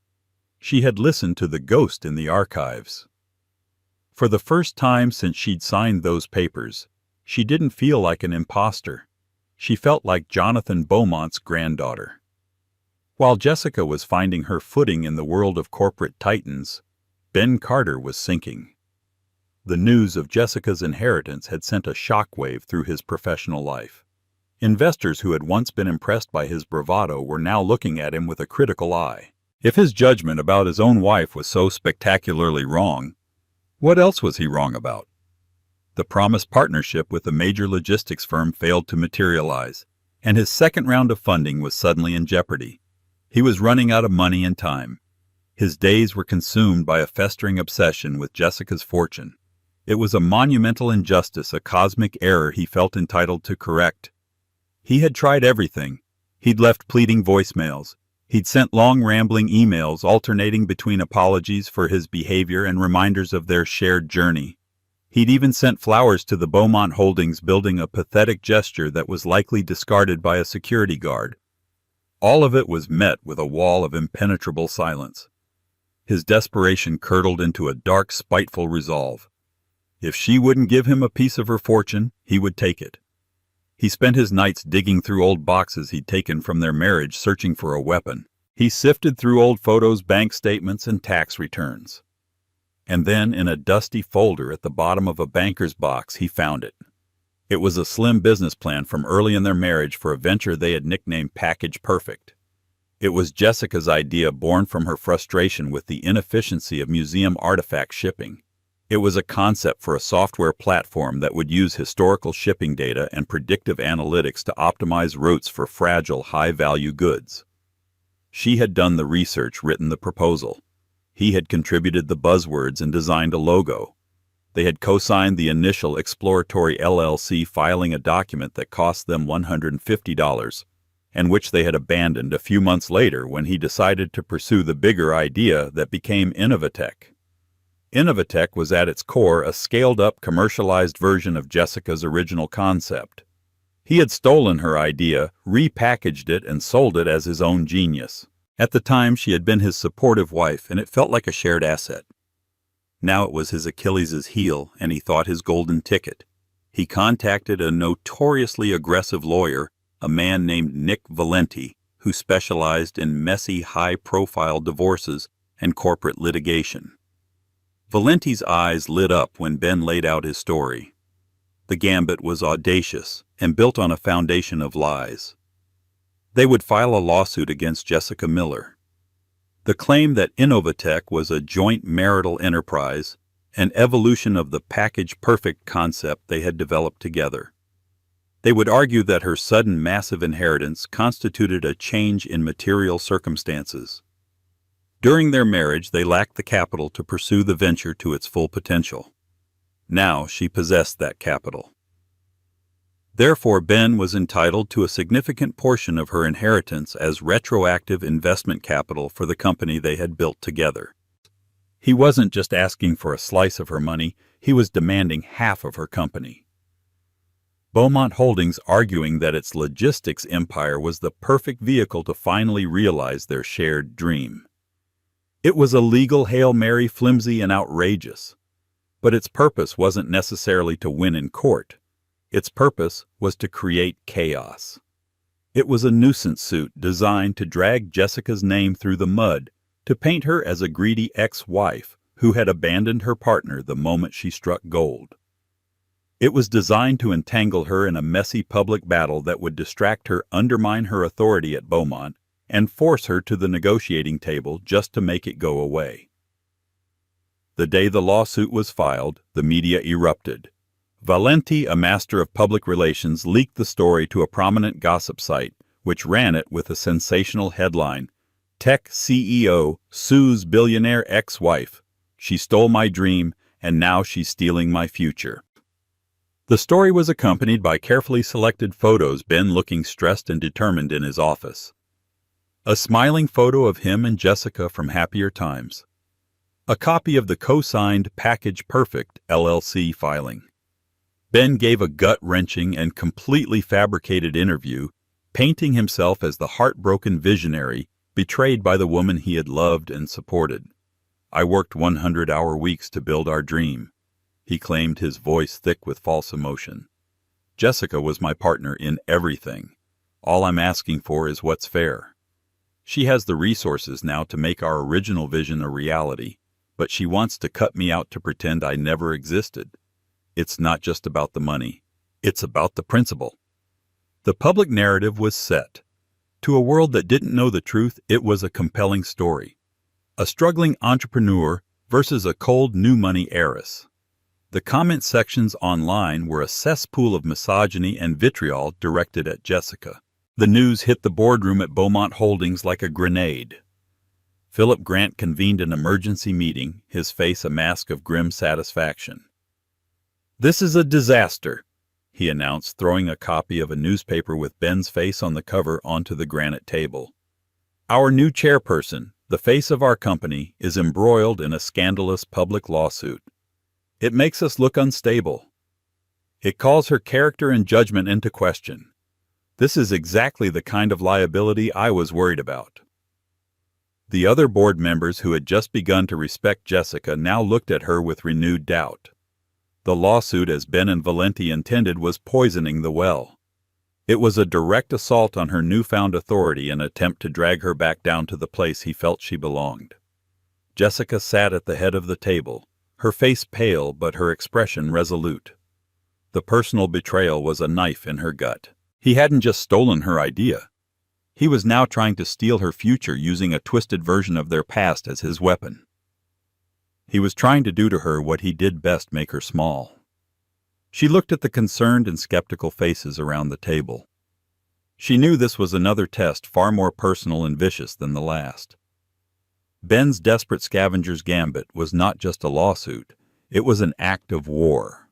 She had listened to the ghost in the archives. For the first time since she'd signed those papers, she didn't feel like an imposter. She felt like Jonathan Beaumont's granddaughter. While Jessica was finding her footing in the world of corporate titans, Ben Carter was sinking. The news of Jessica's inheritance had sent a shockwave through his professional life. Investors who had once been impressed by his bravado were now looking at him with a critical eye. If his judgment about his own wife was so spectacularly wrong, what else was he wrong about? The promised partnership with a major logistics firm failed to materialize, and his second round of funding was suddenly in jeopardy. He was running out of money and time. His days were consumed by a festering obsession with Jessica's fortune. It was a monumental injustice, a cosmic error he felt entitled to correct. He had tried everything. He'd left pleading voicemails. He'd sent long rambling emails alternating between apologies for his behavior and reminders of their shared journey. He'd even sent flowers to the Beaumont Holdings building, a pathetic gesture that was likely discarded by a security guard. All of it was met with a wall of impenetrable silence. His desperation curdled into a dark, spiteful resolve. If she wouldn't give him a piece of her fortune, he would take it. He spent his nights digging through old boxes he'd taken from their marriage, searching for a weapon. He sifted through old photos, bank statements, and tax returns. And then, in a dusty folder at the bottom of a banker's box, he found it. It was a slim business plan from early in their marriage for a venture they had nicknamed Package Perfect. It was Jessica's idea, born from her frustration with the inefficiency of museum artifact shipping. It was a concept for a software platform that would use historical shipping data and predictive analytics to optimize routes for fragile, high-value goods. She had done the research, written the proposal. He had contributed the buzzwords and designed a logo. They had co-signed the initial exploratory LLC, filing a document that cost them $150, and which they had abandoned a few months later when he decided to pursue the bigger idea that became Innovatech. Innovatech was at its core a scaled-up, commercialized version of Jessica's original concept. He had stolen her idea, repackaged it, and sold it as his own genius. At the time, she had been his supportive wife, and it felt like a shared asset. Now it was his Achilles' heel, and he thought his golden ticket. He contacted a notoriously aggressive lawyer, a man named Nick Valenti, who specialized in messy, high-profile divorces and corporate litigation. Valenti's eyes lit up when Ben laid out his story. The gambit was audacious and built on a foundation of lies. They would file a lawsuit against Jessica Miller. The claim that Innovatech was a joint marital enterprise, an evolution of the Package Perfect concept they had developed together. They would argue that her sudden massive inheritance constituted a change in material circumstances. During their marriage, they lacked the capital to pursue the venture to its full potential. Now she possessed that capital. Therefore, Ben was entitled to a significant portion of her inheritance as retroactive investment capital for the company they had built together. He wasn't just asking for a slice of her money, he was demanding half of her company. Beaumont Holdings arguing that its logistics empire was the perfect vehicle to finally realize their shared dream. It was a legal Hail Mary, flimsy and outrageous. But its purpose wasn't necessarily to win in court. Its purpose was to create chaos. It was a nuisance suit designed to drag Jessica's name through the mud, to paint her as a greedy ex-wife who had abandoned her partner the moment she struck gold. It was designed to entangle her in a messy public battle that would distract her, undermine her authority at Beaumont, and force her to the negotiating table just to make it go away. The day the lawsuit was filed, the media erupted. Valenti, a master of public relations, leaked the story to a prominent gossip site, which ran it with a sensational headline, "Tech CEO sues billionaire ex-wife. She stole my dream, and now she's stealing my future." The story was accompanied by carefully selected photos, Ben looking stressed and determined in his office. A smiling photo of him and Jessica from happier times. A copy of the co-signed Package Perfect LLC filing. Ben gave a gut-wrenching and completely fabricated interview, painting himself as the heartbroken visionary betrayed by the woman he had loved and supported. "I worked 100-hour weeks to build our dream," he claimed, his voice thick with false emotion. "Jessica was my partner in everything. All I'm asking for is what's fair. She has the resources now to make our original vision a reality, but she wants to cut me out to pretend I never existed. It's not just about the money. It's about the principle." The public narrative was set. To a world that didn't know the truth, it was a compelling story. A struggling entrepreneur versus a cold new money heiress. The comment sections online were a cesspool of misogyny and vitriol directed at Jessica. The news hit the boardroom at Beaumont Holdings like a grenade. Philip Grant convened an emergency meeting, his face a mask of grim satisfaction. "This is a disaster," he announced, throwing a copy of a newspaper with Ben's face on the cover onto the granite table. "Our new chairperson, the face of our company, is embroiled in a scandalous public lawsuit. It makes us look unstable. It calls her character and judgment into question. This is exactly the kind of liability I was worried about." The other board members who had just begun to respect Jessica now looked at her with renewed doubt. The lawsuit, as Ben and Valenti intended, was poisoning the well. It was a direct assault on her newfound authority, an attempt to drag her back down to the place he felt she belonged. Jessica sat at the head of the table, her face pale but her expression resolute. The personal betrayal was a knife in her gut. He hadn't just stolen her idea. He was now trying to steal her future, using a twisted version of their past as his weapon. He was trying to do to her what he did best: make her small. She looked at the concerned and skeptical faces around the table. She knew this was another test, far more personal and vicious than the last. Ben's desperate scavenger's gambit was not just a lawsuit, it was an act of war.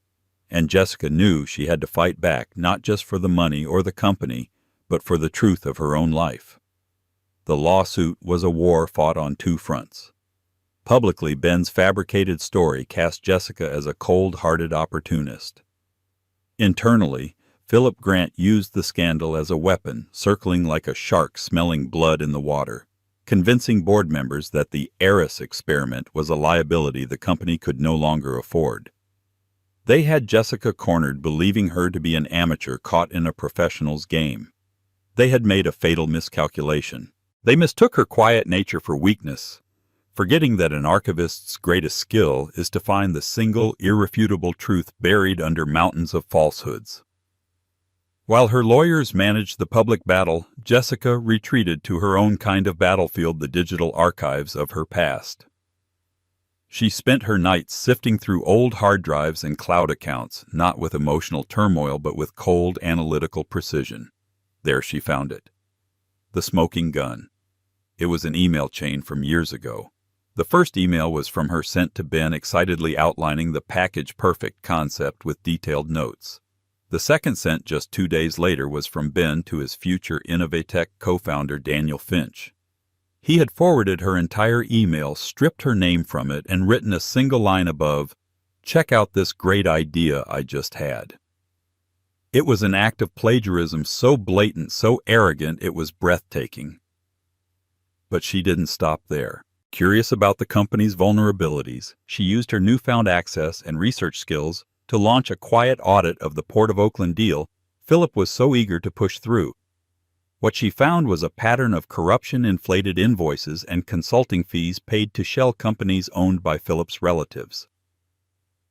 And Jessica knew she had to fight back, not just for the money or the company, but for the truth of her own life. The lawsuit was a war fought on two fronts. Publicly, Ben's fabricated story cast Jessica as a cold-hearted opportunist. Internally, Philip Grant used the scandal as a weapon, circling like a shark smelling blood in the water, convincing board members that the heiress experiment was a liability the company could no longer afford. They had Jessica cornered, believing her to be an amateur caught in a professional's game. They had made a fatal miscalculation. They mistook her quiet nature for weakness, forgetting that an archivist's greatest skill is to find the single, irrefutable truth buried under mountains of falsehoods. While her lawyers managed the public battle, Jessica retreated to her own kind of battlefield, the digital archives of her past. She spent her nights sifting through old hard drives and cloud accounts, not with emotional turmoil but with cold, analytical precision. There she found it. The smoking gun. It was an email chain from years ago. The first email was from her, sent to Ben, excitedly outlining the package perfect concept with detailed notes. The second, sent just 2 days later, was from Ben to his future Innovatech co-founder Daniel Finch. He had forwarded her entire email, stripped her name from it, and written a single line above, "Check out this great idea I just had." It was an act of plagiarism so blatant, so arrogant, it was breathtaking. But she didn't stop there. Curious about the company's vulnerabilities, she used her newfound access and research skills to launch a quiet audit of the Port of Oakland deal Philip was so eager to push through. What she found was a pattern of corruption, inflated invoices, and consulting fees paid to shell companies owned by Philip's relatives.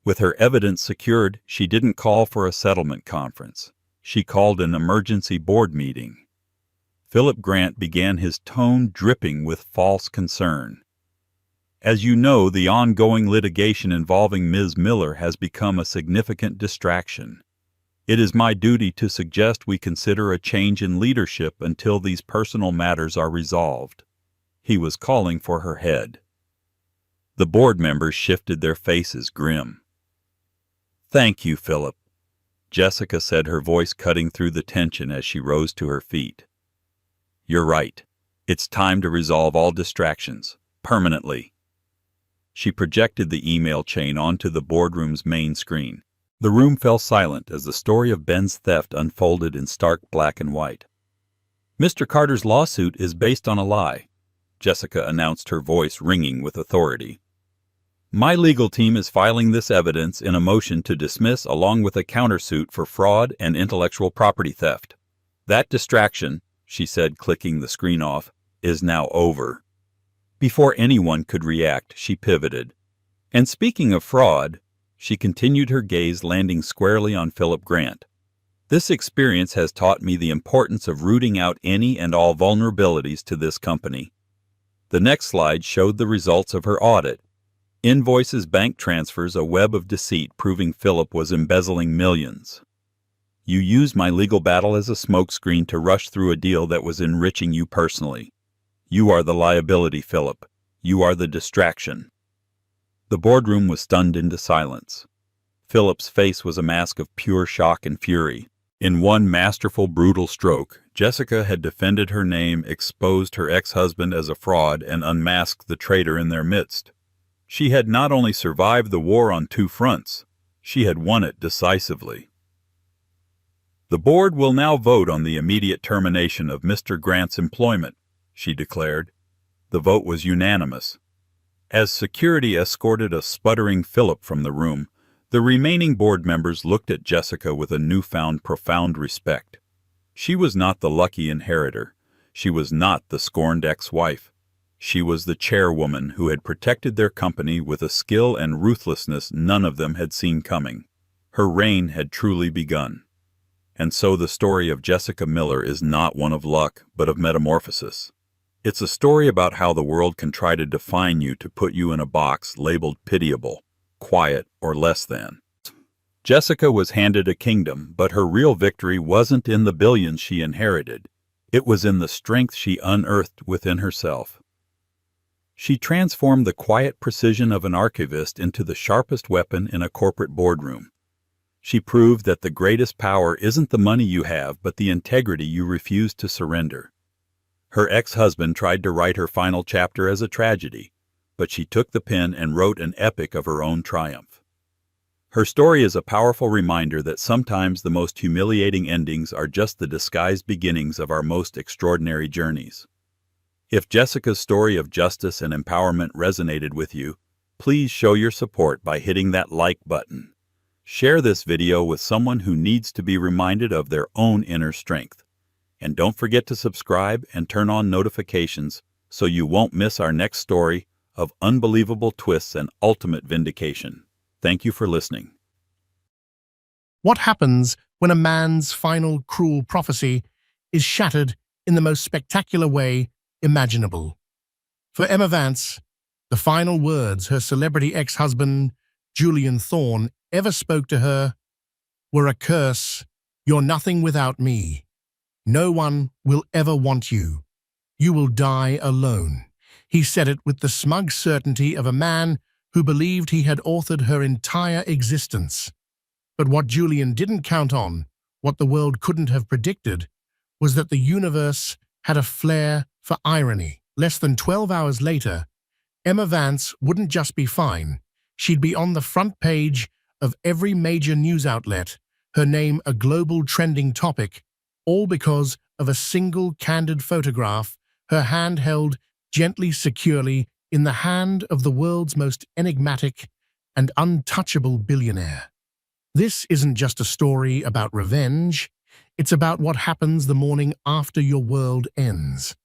With her evidence secured, she didn't call for a settlement conference. She called an emergency board meeting. Philip Grant began, his tone dripping with false concern. "As you know, the ongoing litigation involving Ms. Miller has become a significant distraction. It is my duty to suggest we consider a change in leadership until these personal matters are resolved." He was calling for her head. The board members shifted, their faces grim. "Thank you, Philip," Jessica said, her voice cutting through the tension as she rose to her feet. "You're right. It's time to resolve all distractions, permanently." She projected the email chain onto the boardroom's main screen. The room fell silent as the story of Ben's theft unfolded in stark black and white. "Mr. Carter's lawsuit is based on a lie," Jessica announced, her voice ringing with authority. "My legal team is filing this evidence in a motion to dismiss, along with a countersuit for fraud and intellectual property theft. That distraction," she said, clicking the screen off, "is now over." Before anyone could react, she pivoted. "And speaking of fraud," she continued, her gaze landing squarely on Philip Grant, This experience has taught me the importance of rooting out any and all vulnerabilities to this company. The next slide showed the results of her audit. Invoices, bank transfers, a web of deceit proving Philip was embezzling millions. You used my legal battle as a smokescreen to rush through a deal that was enriching you personally. You are the liability, Philip. You are the distraction. The boardroom was stunned into silence. Philip's face was a mask of pure shock and fury. In one masterful, brutal stroke, Jessica had defended her name, exposed her ex-husband as a fraud, and unmasked the traitor in their midst. She had not only survived the war on two fronts, she had won it decisively. The board will now vote on the immediate termination of Mr. Grant's employment, she declared. The vote was unanimous. As security escorted a sputtering Philip from the room, the remaining board members looked at Jessica with a newfound profound respect. She was not the lucky inheritor. She was not the scorned ex-wife. She was the chairwoman who had protected their company with a skill and ruthlessness none of them had seen coming. Her reign had truly begun. And so the story of Jessica Miller is not one of luck, but of metamorphosis. It's a story about how the world can try to define you to put you in a box labeled pitiable, quiet, or less than. Jessica was handed a kingdom, but her real victory wasn't in the billions she inherited. It was in the strength she unearthed within herself. She transformed the quiet precision of an archivist into the sharpest weapon in a corporate boardroom. She proved that the greatest power isn't the money you have, but the integrity you refuse to surrender. Her ex-husband tried to write her final chapter as a tragedy, but she took the pen and wrote an epic of her own triumph. Her story is a powerful reminder that sometimes the most humiliating endings are just the disguised beginnings of our most extraordinary journeys. If Jessica's story of justice and empowerment resonated with you, please show your support by hitting that like button. Share this video with someone who needs to be reminded of their own inner strength. And don't forget to subscribe and turn on notifications so you won't miss our next story of unbelievable twists and ultimate vindication. Thank you for listening. What happens when a man's final cruel prophecy is shattered in the most spectacular way imaginable? For Emma Vance, the final words her celebrity ex-husband, Julian Thorne, ever spoke to her were a curse. "You're nothing without me. No one will ever want you. You will die alone." He said it with the smug certainty of a man who believed he had authored her entire existence. But what Julian didn't count on, what the world couldn't have predicted, was that the universe had a flair for irony. Less than 12 hours later, Emma Vance wouldn't just be fine. She'd be on the front page of every major news outlet, her name a global trending topic, all because of a single candid photograph, her hand held gently, securely in the hand of the world's most enigmatic and untouchable billionaire. This isn't just a story about revenge, it's about what happens the morning after your world ends.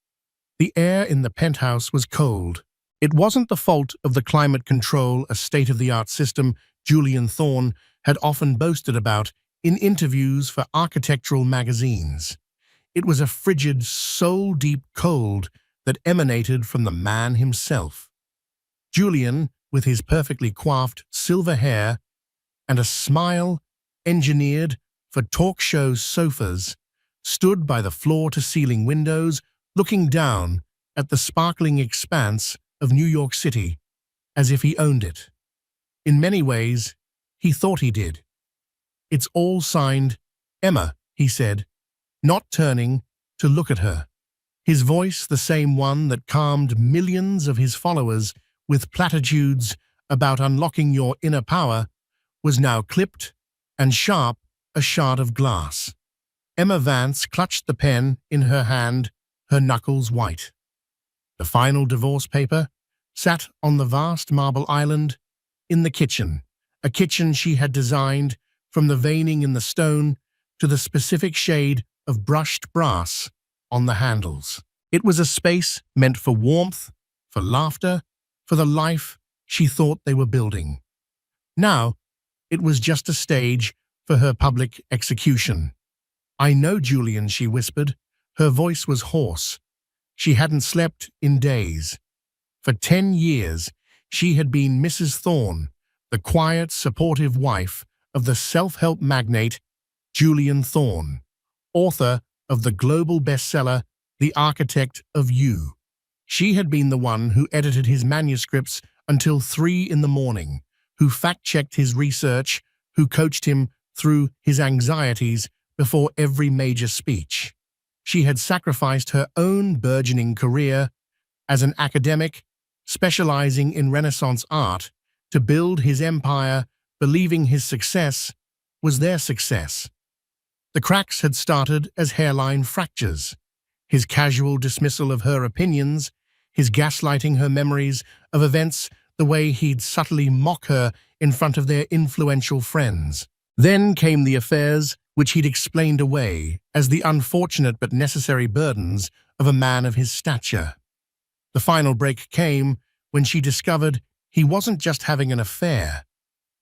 The air in the penthouse was cold. It wasn't the fault of the climate control, a state-of-the-art system Julian Thorne had often boasted about in interviews for architectural magazines. It was a frigid, soul-deep cold that emanated from the man himself. Julian, with his perfectly coiffed silver hair and a smile engineered for talk show sofas, stood by the floor-to-ceiling windows, looking down at the sparkling expanse of New York City, as if he owned it. In many ways, he thought he did. "It's all signed Emma," he said, not turning to look at her. His voice, the same one that calmed millions of his followers with platitudes about unlocking your inner power, was now clipped and sharp, a shard of glass. Emma Vance clutched the pen in her hand, her knuckles white. The final divorce paper sat on the vast marble island in the kitchen, a kitchen she had designed from the veining in the stone to the specific shade of brushed brass on the handles. It was a space meant for warmth, for laughter, for the life she thought they were building. Now, it was just a stage for her public execution. "I know, Julian," she whispered. Her voice was hoarse. She hadn't slept in days. For 10 years, she had been Mrs. Thorne, the quiet, supportive wife of the self-help magnate Julian Thorne, author of the global bestseller The Architect of You. She had been the one who edited his manuscripts until 3 in the morning, who fact-checked his research, who coached him through his anxieties before every major speech. She had sacrificed her own burgeoning career as an academic, specializing in Renaissance art, to build his empire, believing his success was their success. The cracks had started as hairline fractures, his casual dismissal of her opinions, his gaslighting her memories of events, the way he'd subtly mock her in front of their influential friends. Then came the affairs which he'd explained away as the unfortunate but necessary burdens of a man of his stature. The final break came when she discovered he wasn't just having an affair.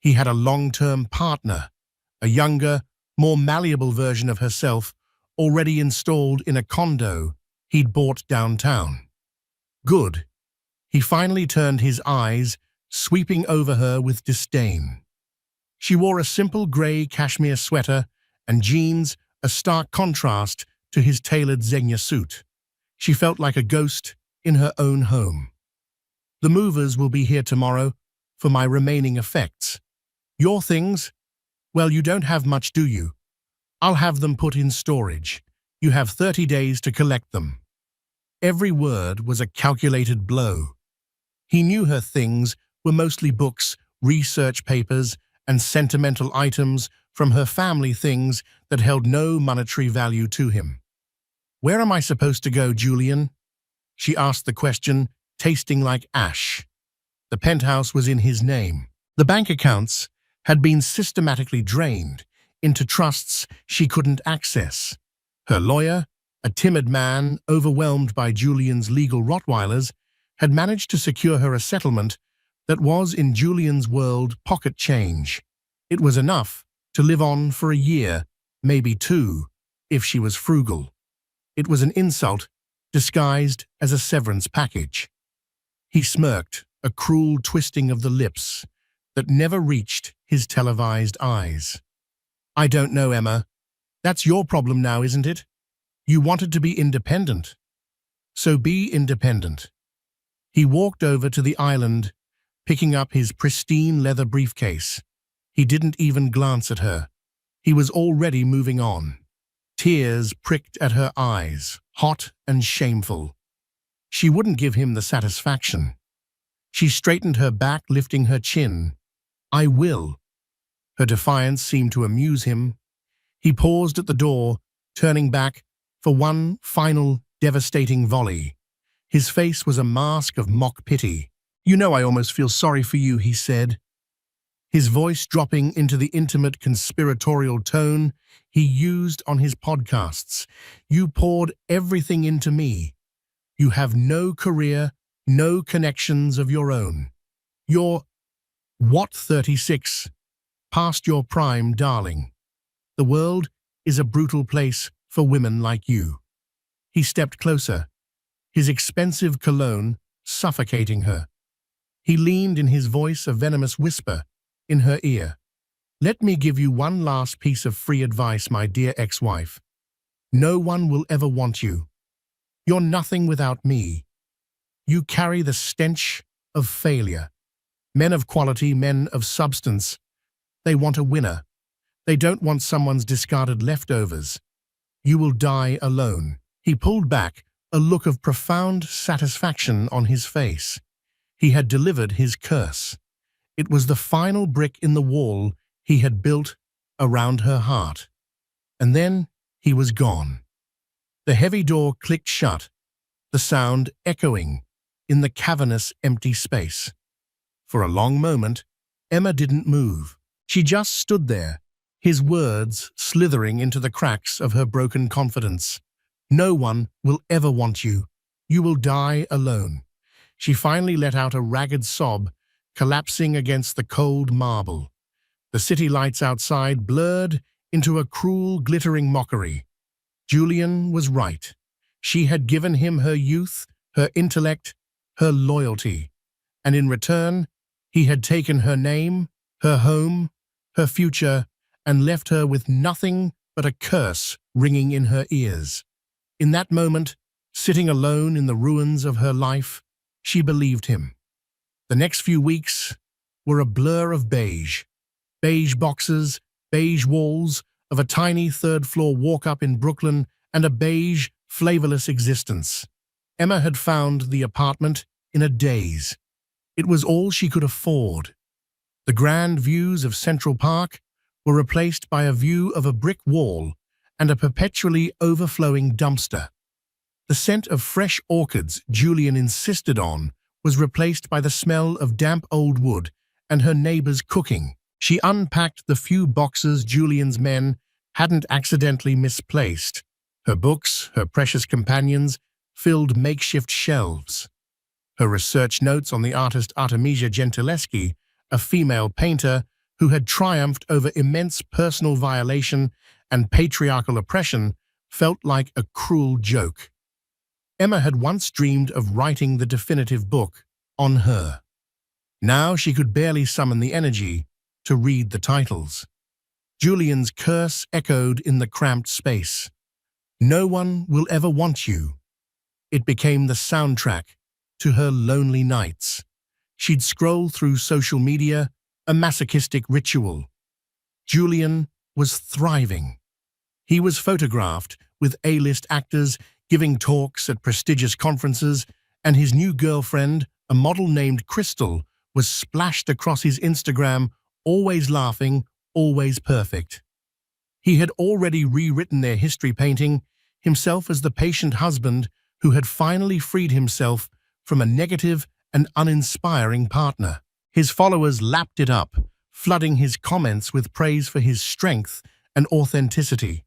He had a long-term partner, a younger, more malleable version of herself, already installed in a condo he'd bought downtown. Good. He finally turned his eyes, sweeping over her with disdain. She wore a simple grey cashmere sweater and jeans, a stark contrast to his tailored Zegna suit. She felt like a ghost in her own home. "The movers will be here tomorrow for my remaining effects. Your things? Well, you don't have much, do you? I'll have them put in storage. You have 30 days to collect them." Every word was a calculated blow. He knew her things were mostly books, research papers, and sentimental items from her family, things that held no monetary value to him. "Where am I supposed to go, Julian?" She asked the question, tasting like ash. The penthouse was in his name. The bank accounts had been systematically drained into trusts she couldn't access. Her lawyer, a timid man overwhelmed by Julian's legal Rottweilers, had managed to secure her a settlement that was, in Julian's world, pocket change. It was enough to live on for a year, maybe 2, if she was frugal. It was an insult disguised as a severance package. He smirked, a cruel twisting of the lips that never reached his televised eyes. "I don't know, Emma. That's your problem now, isn't it? You wanted to be independent. So be independent." He walked over to the island, picking up his pristine leather briefcase. He didn't even glance at her. He was already moving on. Tears pricked at her eyes, hot and shameful. She wouldn't give him the satisfaction. She straightened her back, lifting her chin. "I will." Her defiance seemed to amuse him. He paused at the door, turning back for one final devastating volley. His face was a mask of mock pity. "You know, I almost feel sorry for you," he said, his voice dropping into the intimate conspiratorial tone he used on his podcasts. "You poured everything into me. You have no career, no connections of your own. You're, what, 36? Past your prime, darling. The world is a brutal place for women like you." He stepped closer, his expensive cologne suffocating her. He leaned, in his voice a venomous whisper, in her ear. "Let me give you one last piece of free advice, my dear ex-wife. No one will ever want you. You're nothing without me. You carry the stench of failure. Men of quality, men of substance, they want a winner. They don't want someone's discarded leftovers. You will die alone." He pulled back, a look of profound satisfaction on his face. He had delivered his curse. It was the final brick in the wall he had built around her heart. And then he was gone. The heavy door clicked shut, the sound echoing in the cavernous, empty space. For a long moment, Emma didn't move. She just stood there, his words slithering into the cracks of her broken confidence. "No one will ever want you. You will die alone." She finally let out a ragged sob, collapsing against the cold marble. The city lights outside blurred into a cruel, glittering mockery. Julian was right. She had given him her youth, her intellect, her loyalty, and in return, he had taken her name, her home, her future, and left her with nothing but a curse ringing in her ears. In that moment, sitting alone in the ruins of her life, she believed him. The next few weeks were a blur of beige. Beige boxes, beige walls of a tiny third-floor walk-up in Brooklyn, and a beige, flavorless existence. Emma had found the apartment in a daze. It was all she could afford. The grand views of Central Park were replaced by a view of a brick wall and a perpetually overflowing dumpster. The scent of fresh orchids Julian insisted on was replaced by the smell of damp old wood and her neighbor's cooking. She unpacked the few boxes Julian's men hadn't accidentally misplaced. Her books, her precious companions, filled makeshift shelves. Her research notes on the artist Artemisia Gentileschi, a female painter who had triumphed over immense personal violation and patriarchal oppression, felt like a cruel joke. Emma had once dreamed of writing the definitive book on her. Now she could barely summon the energy to read the titles. Julian's curse echoed in the cramped space. No one will ever want you. It became the soundtrack to her lonely nights. She'd scroll through social media, a masochistic ritual. Julian was thriving. He was photographed with A-list actors giving talks at prestigious conferences, and his new girlfriend, a model named Crystal, was splashed across his Instagram, always laughing, always perfect. He had already rewritten their history, painting himself as the patient husband who had finally freed himself from a negative and uninspiring partner. His followers lapped it up, flooding his comments with praise for his strength and authenticity.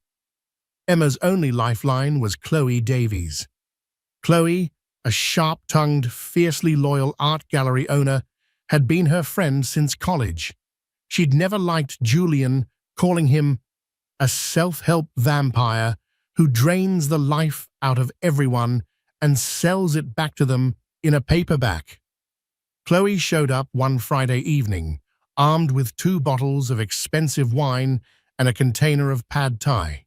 Emma's only lifeline was Chloe Davies. Chloe, a sharp-tongued, fiercely loyal art gallery owner, had been her friend since college. She'd never liked Julian, calling him a self-help vampire who drains the life out of everyone and sells it back to them in a paperback. Chloe showed up one Friday evening, armed with 2 bottles of expensive wine and a container of pad thai.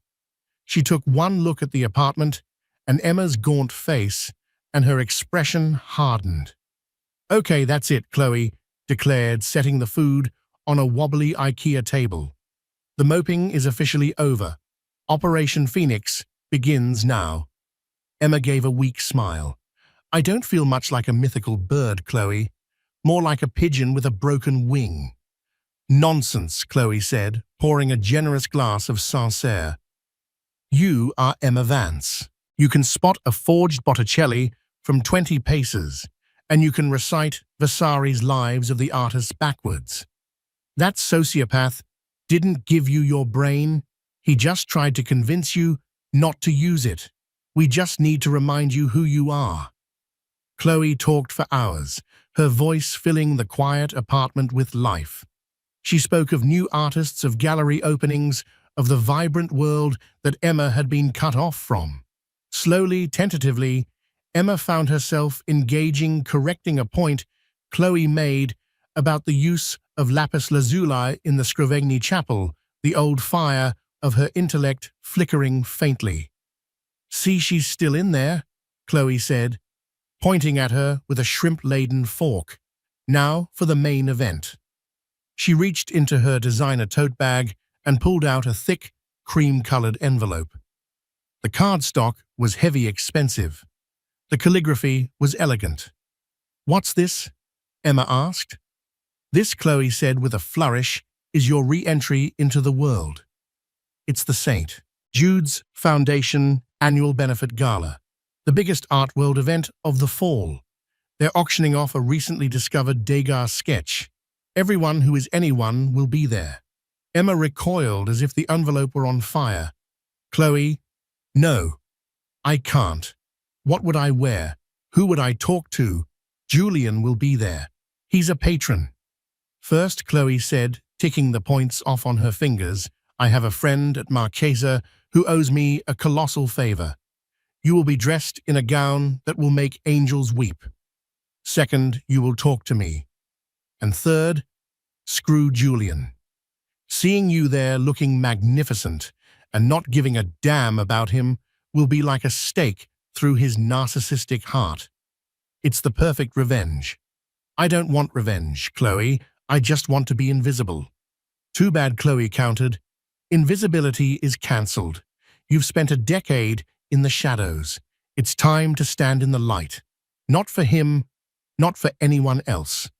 She took one look at the apartment, and Emma's gaunt face and her expression hardened. "Okay, that's it," Chloe declared, setting the food on a wobbly IKEA table. "The moping is officially over. Operation Phoenix begins now." Emma gave a weak smile. "I don't feel much like a mythical bird, Chloe. More like a pigeon with a broken wing." "Nonsense," Chloe said, pouring a generous glass of Sancerre. "You are Emma Vance. You can spot a forged Botticelli from 20 paces, and you can recite Vasari's Lives of the Artists backwards. That sociopath didn't give you your brain. He just tried to convince you not to use it. We just need to remind you who you are." Chloe talked for hours, her voice filling the quiet apartment with life. She spoke of new artists, of gallery openings, of the vibrant world that Emma had been cut off from. Slowly, tentatively, Emma found herself correcting a point Chloe made about the use of lapis lazuli in the Scrovegni chapel, the old fire of her intellect flickering faintly. "See, she's still in there," Chloe said, pointing at her with a shrimp-laden fork. "Now for the main event." She reached into her designer tote bag and pulled out a thick, cream-colored envelope. The cardstock was heavy, expensive. The calligraphy was elegant. "What's this?" Emma asked. "This," Chloe said with a flourish, "is your re-entry into the world. It's the St. Jude's Foundation Annual Benefit Gala, the biggest art world event of the fall. They're auctioning off a recently discovered Degas sketch. Everyone who is anyone will be there." Emma recoiled as if the envelope were on fire. "Chloe, no, I can't. What would I wear? Who would I talk to? Julian will be there. He's a patron." "First," Chloe said, ticking the points off on her fingers, "I have a friend at Marchesa who owes me a colossal favor. You will be dressed in a gown that will make angels weep. Second, you will talk to me. And third, screw Julian. Seeing you there looking magnificent and not giving a damn about him will be like a stake through his narcissistic heart. It's the perfect revenge. I don't want revenge, Chloe. I just want to be invisible. Too bad, Chloe countered. Invisibility is cancelled. You've spent a decade in the shadows. It's time to stand in the light. Not for him, not for anyone else.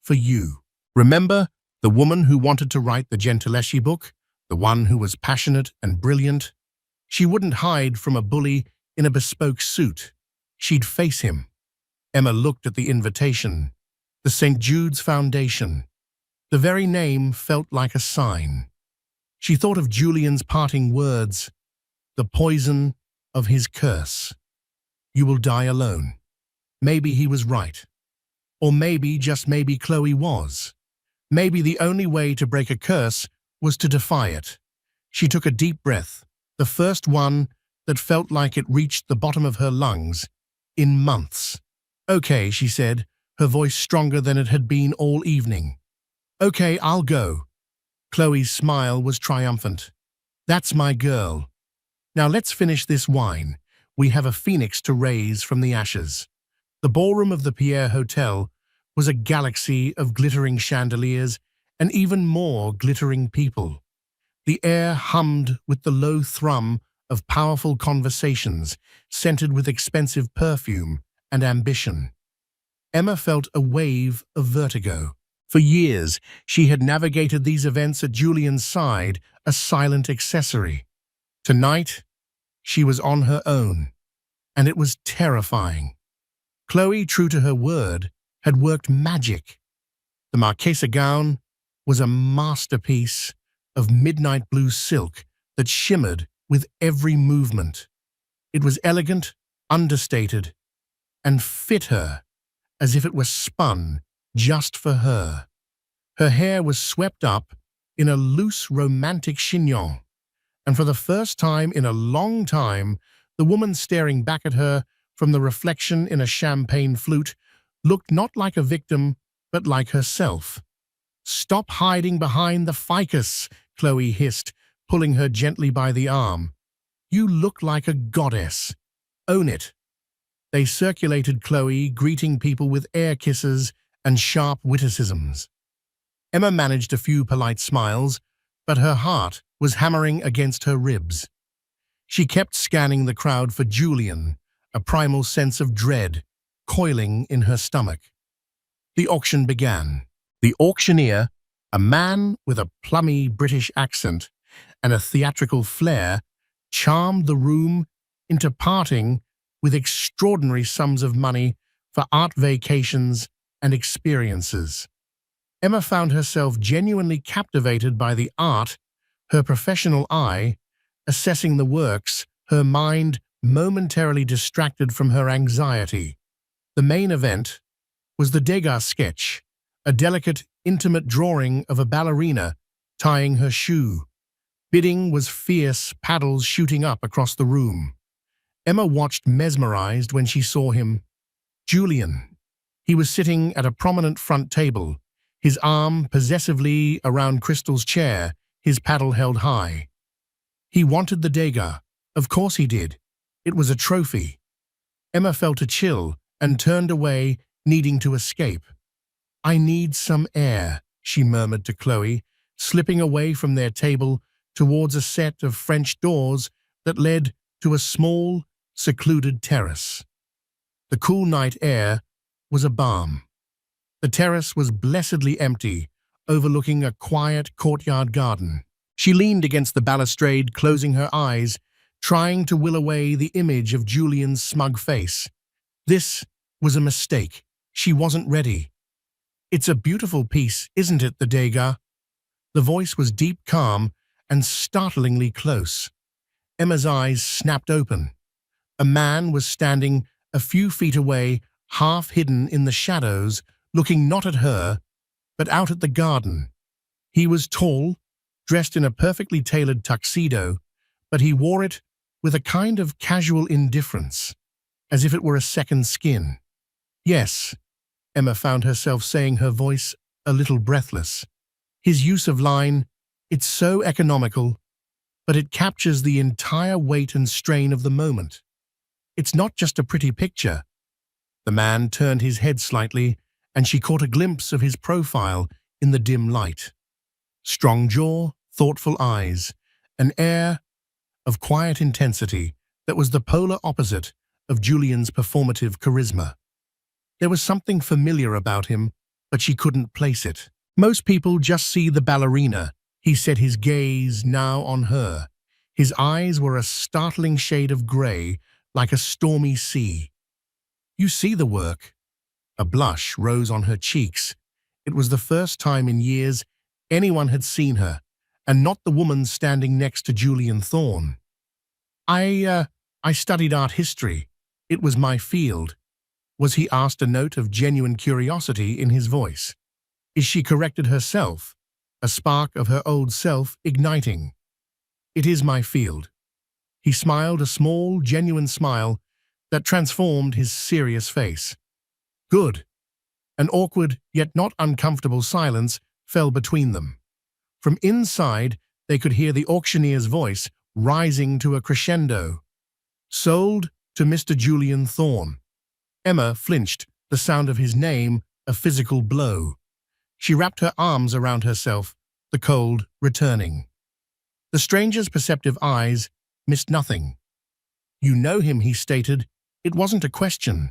For you. Remember the woman who wanted to write the Gentileschi book? The one who was passionate and brilliant? She wouldn't hide from a bully in a bespoke suit. She'd face him. Emma looked at the invitation. The St. Jude's Foundation. The very name felt like a sign. She thought of Julian's parting words, the poison of his curse. You will die alone. Maybe he was right. Or maybe, just maybe, Chloe was. Maybe the only way to break a curse was to defy it. She took a deep breath, the first one that felt like it reached the bottom of her lungs in months. Okay, she said, her voice stronger than it had been all evening. Okay, I'll go. Chloe's smile was triumphant. That's my girl. Now let's finish this wine. We have a phoenix to raise from the ashes. The ballroom of the Pierre Hotel was a galaxy of glittering chandeliers and even more glittering people. The air hummed with the low thrum of powerful conversations, scented with expensive perfume and ambition. Emma felt a wave of vertigo. For years, she had navigated these events at Julian's side, a silent accessory. Tonight, she was on her own, and it was terrifying. Chloe, true to her word, had worked magic. The Marchesa gown was a masterpiece of midnight blue silk that shimmered with every movement. It was elegant, understated, and fit her as if it were spun just for her. Her hair was swept up in a loose romantic chignon, and for the first time in a long time, the woman staring back at her from the reflection in a champagne flute looked not like a victim, but like herself. Stop hiding behind the ficus, Chloe hissed, pulling her gently by the arm. You look like a goddess. Own it. They circulated Chloe, greeting people with air kisses and sharp witticisms. Emma managed a few polite smiles, but her heart was hammering against her ribs. She kept scanning the crowd for Julian, a primal sense of dread coiling in her stomach. The auction began. The auctioneer, a man with a plummy British accent and a theatrical flair, charmed the room into parting with extraordinary sums of money for art vacations and experiences. Emma found herself genuinely captivated by the art, her professional eye assessing the works, her mind momentarily distracted from her anxiety. The main event was the Degas sketch, a delicate, intimate drawing of a ballerina tying her shoe. Bidding was fierce, paddles shooting up across the room. Emma watched mesmerized when she saw him. Julian. He was sitting at a prominent front table, his arm possessively around Crystal's chair, his paddle held high. He wanted the Degas. Of course he did. It was a trophy. Emma felt a chill and turned away, needing to escape. I need some air, she murmured to Chloe, slipping away from their table towards a set of French doors that led to a small, secluded terrace. The cool night air was a balm. The terrace was blessedly empty, overlooking a quiet courtyard garden. She leaned against the balustrade, closing her eyes, trying to will away the image of Julian's smug face. This was a mistake. She wasn't ready. It's a beautiful piece, isn't it, the Degas? The voice was deep, calm, and startlingly close. Emma's eyes snapped open. A man was standing a few feet away, half hidden in the shadows, looking not at her, but out at the garden. He was tall, dressed in a perfectly tailored tuxedo, but he wore it with a kind of casual indifference, as if it were a second skin. Yes, Emma found herself saying, her voice a little breathless. His use of line, it's so economical, but it captures the entire weight and strain of the moment. It's not just a pretty picture. The man turned his head slightly, and she caught a glimpse of his profile in the dim light. Strong jaw, thoughtful eyes, an air of quiet intensity that was the polar opposite of Julian's performative charisma. There was something familiar about him, but she couldn't place it. Most people just see the ballerina, he said, his gaze now on her. His eyes were a startling shade of grey, like a stormy sea. You see the work. A blush rose on her cheeks. It was the first time in years anyone had seen her, and not the woman standing next to Julian Thorne. I studied art history. It was my field. Was he asked, a note of genuine curiosity in his voice. Is she corrected herself, a spark of her old self igniting. It is my field. He smiled, a small, genuine smile that transformed his serious face. Good. An awkward, yet not uncomfortable silence fell between them. From inside, they could hear the auctioneer's voice rising to a crescendo. Sold to Mr. Julian Thorne. Emma flinched, the sound of his name a physical blow. She wrapped her arms around herself, the cold returning. The stranger's perceptive eyes missed nothing. You know him, he stated. It wasn't a question.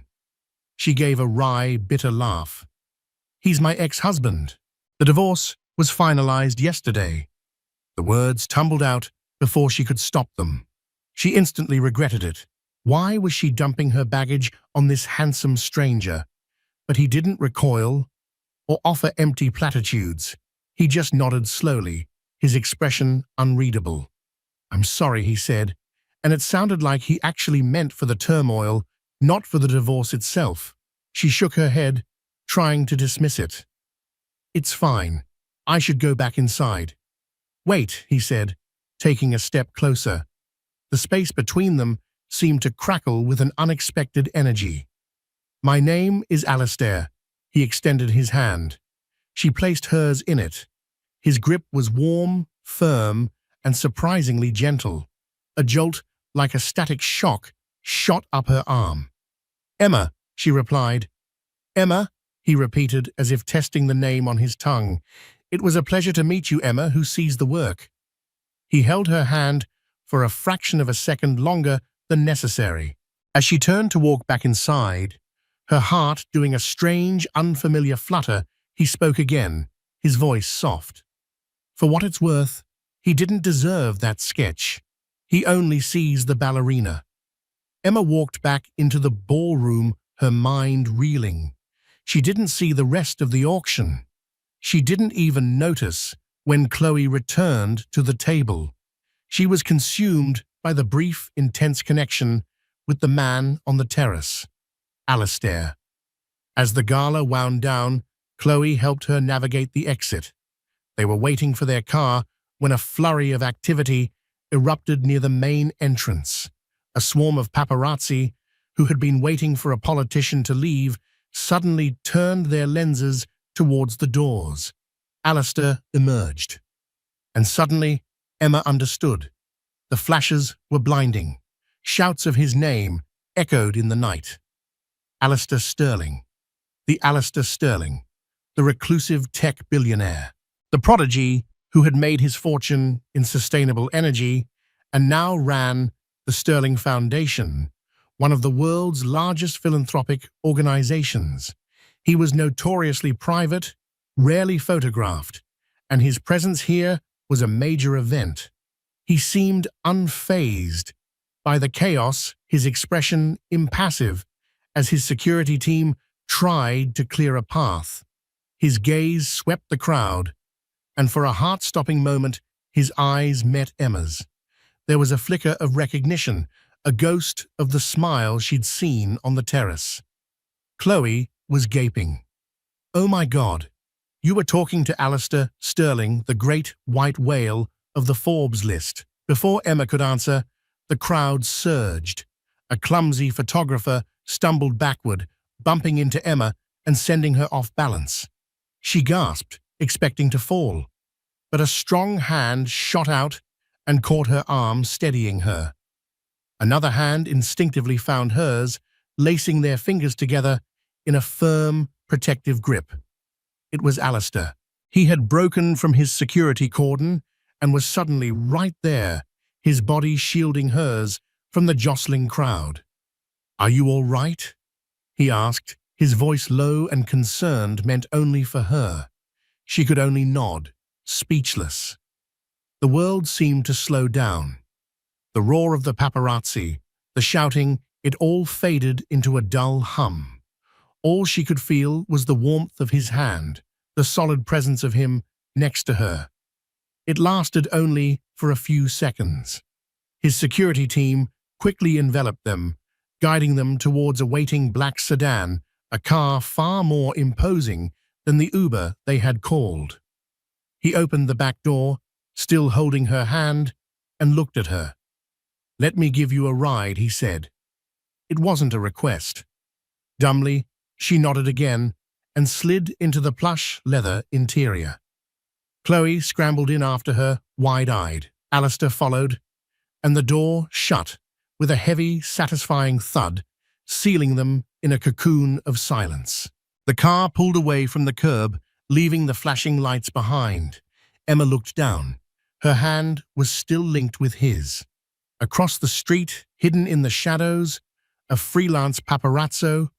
She gave a wry, bitter laugh. He's my ex-husband. The divorce was finalized yesterday. The words tumbled out before she could stop them. She instantly regretted it. Why was she dumping her baggage on this handsome stranger? But he didn't recoil or offer empty platitudes. He just nodded slowly, his expression unreadable. I'm sorry, he said, and it sounded like he actually meant for the turmoil, not for the divorce itself. She shook her head, trying to dismiss it. It's fine. I should go back inside. Wait, he said, taking a step closer. The space between them seemed to crackle with an unexpected energy. My name is Alistair. He extended his hand. She placed hers in it. His grip was warm, firm, and surprisingly gentle. A jolt, like a static shock, shot up her arm. Emma, she replied. Emma, he repeated, as if testing the name on his tongue. It was a pleasure to meet you, Emma, who sees the work. He held her hand for a fraction of a second longer than necessary. As she turned to walk back inside, her heart doing a strange, unfamiliar flutter, he spoke again, his voice soft. For what it's worth, he didn't deserve that sketch. He only sees the ballerina. Emma walked back into the ballroom, her mind reeling. She didn't see the rest of the auction. She didn't even notice when Chloe returned to the table. She was consumed by the brief, intense connection with the man on the terrace, Alistair. As the gala wound down, Chloe helped her navigate the exit. They were waiting for their car when a flurry of activity erupted near the main entrance. A swarm of paparazzi, who had been waiting for a politician to leave, suddenly turned their lenses towards the doors. Alistair emerged. And suddenly, Emma understood. The flashes were blinding. Shouts of his name echoed in the night. Alistair Sterling. The Alistair Sterling. The reclusive tech billionaire. The prodigy who had made his fortune in sustainable energy and now ran the Sterling Foundation, one of the world's largest philanthropic organizations. He was notoriously private, rarely photographed, and his presence here was a major event. He seemed unfazed by the chaos, his expression impassive, as his security team tried to clear a path. His gaze swept the crowd, and for a heart-stopping moment, his eyes met Emma's. There was a flicker of recognition, a ghost of the smile she'd seen on the terrace. Chloe was gaping. Oh my God, you were talking to Alistair Sterling, the great white whale of the Forbes list. Before Emma could answer, the crowd surged. A clumsy photographer stumbled backward, bumping into Emma and sending her off balance. She gasped, expecting to fall, but a strong hand shot out and caught her arm, steadying her. Another hand instinctively found hers, lacing their fingers together in a firm, protective grip. It was Alistair. He had broken from his security cordon and was suddenly right there, his body shielding hers from the jostling crowd. "Are you all right?" he asked, his voice low and concerned, meant only for her. She could only nod, speechless. The world seemed to slow down. The roar of the paparazzi, the shouting, it all faded into a dull hum. All she could feel was the warmth of his hand, the solid presence of him next to her. It lasted only for a few seconds. His security team quickly enveloped them, guiding them towards a waiting black sedan, a car far more imposing than the Uber they had called. He opened the back door, still holding her hand, and looked at her. "Let me give you a ride," he said. It wasn't a request. Dumbly, she nodded again and slid into the plush leather interior. Chloe scrambled in after her, wide-eyed. Alistair followed, and the door shut with a heavy, satisfying thud, sealing them in a cocoon of silence. The car pulled away from the curb, leaving the flashing lights behind. Emma looked down. Her hand was still linked with his. Across the street, hidden in the shadows, a freelance paparazzo,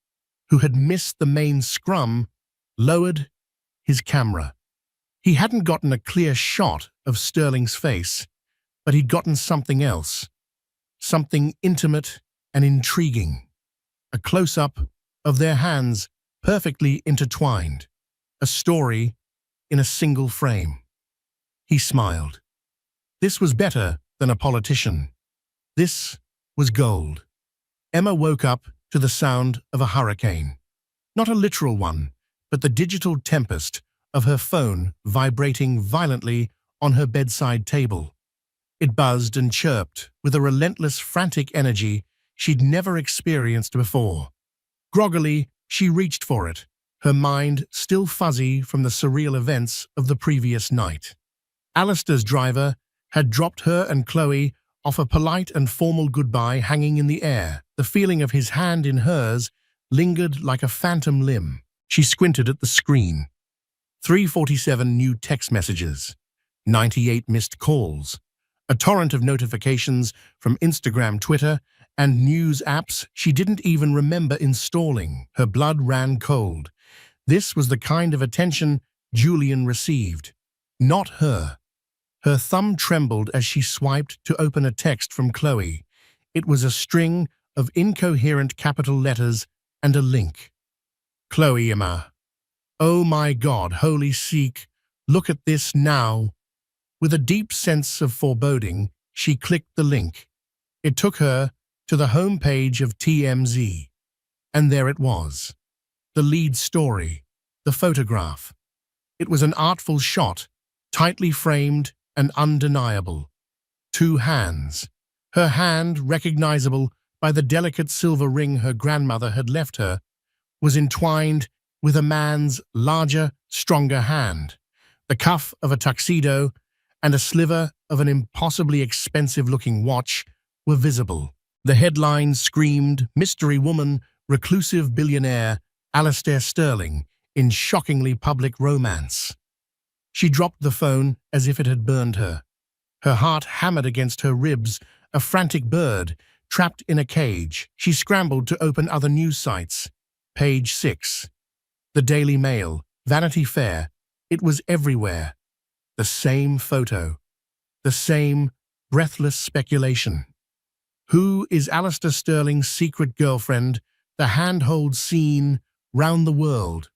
who had missed the main scrum, lowered his camera. He hadn't gotten a clear shot of Sterling's face, but he'd gotten something else, something intimate and intriguing. A close-up of their hands perfectly intertwined, a story in a single frame. He smiled. This was better than a politician. This was gold. Emma woke up to the sound of a hurricane. Not a literal one, but the digital tempest of her phone vibrating violently on her bedside table. It buzzed and chirped with a relentless, frantic energy she'd never experienced before. Groggily, she reached for it, her mind still fuzzy from the surreal events of the previous night. Alistair's driver had dropped her and Chloe off, a polite and formal goodbye hanging in the air. The feeling of his hand in hers lingered like a phantom limb. She squinted at the screen. 347 new text messages, 98 missed calls, a torrent of notifications from Instagram, Twitter, and news apps she didn't even remember installing. Her blood ran cold. This was the kind of attention Julian received, not her. Her thumb trembled as she swiped to open a text from Chloe. It was a string of incoherent capital letters and a link. "Chloe, Emma. Oh my God, holy Sikh, look at this now." With a deep sense of foreboding, she clicked the link. It took her to the homepage of TMZ. And there it was. The lead story, the photograph. It was an artful shot, tightly framed and undeniable. Two hands. Her hand, recognizable by the delicate silver ring her grandmother had left her, was entwined with a man's larger, stronger hand. The cuff of a tuxedo and a sliver of an impossibly expensive-looking watch were visible. The headline screamed, "Mystery Woman, Reclusive Billionaire, Alistair Sterling, in Shockingly Public Romance." She dropped the phone as if it had burned her. Her heart hammered against her ribs, a frantic bird trapped in a cage. She scrambled to open other news sites. Page 6. The Daily Mail, Vanity Fair. It was everywhere. The same photo. The same breathless speculation. Who is Alistair Sterling's secret girlfriend? The handhold seen round the world.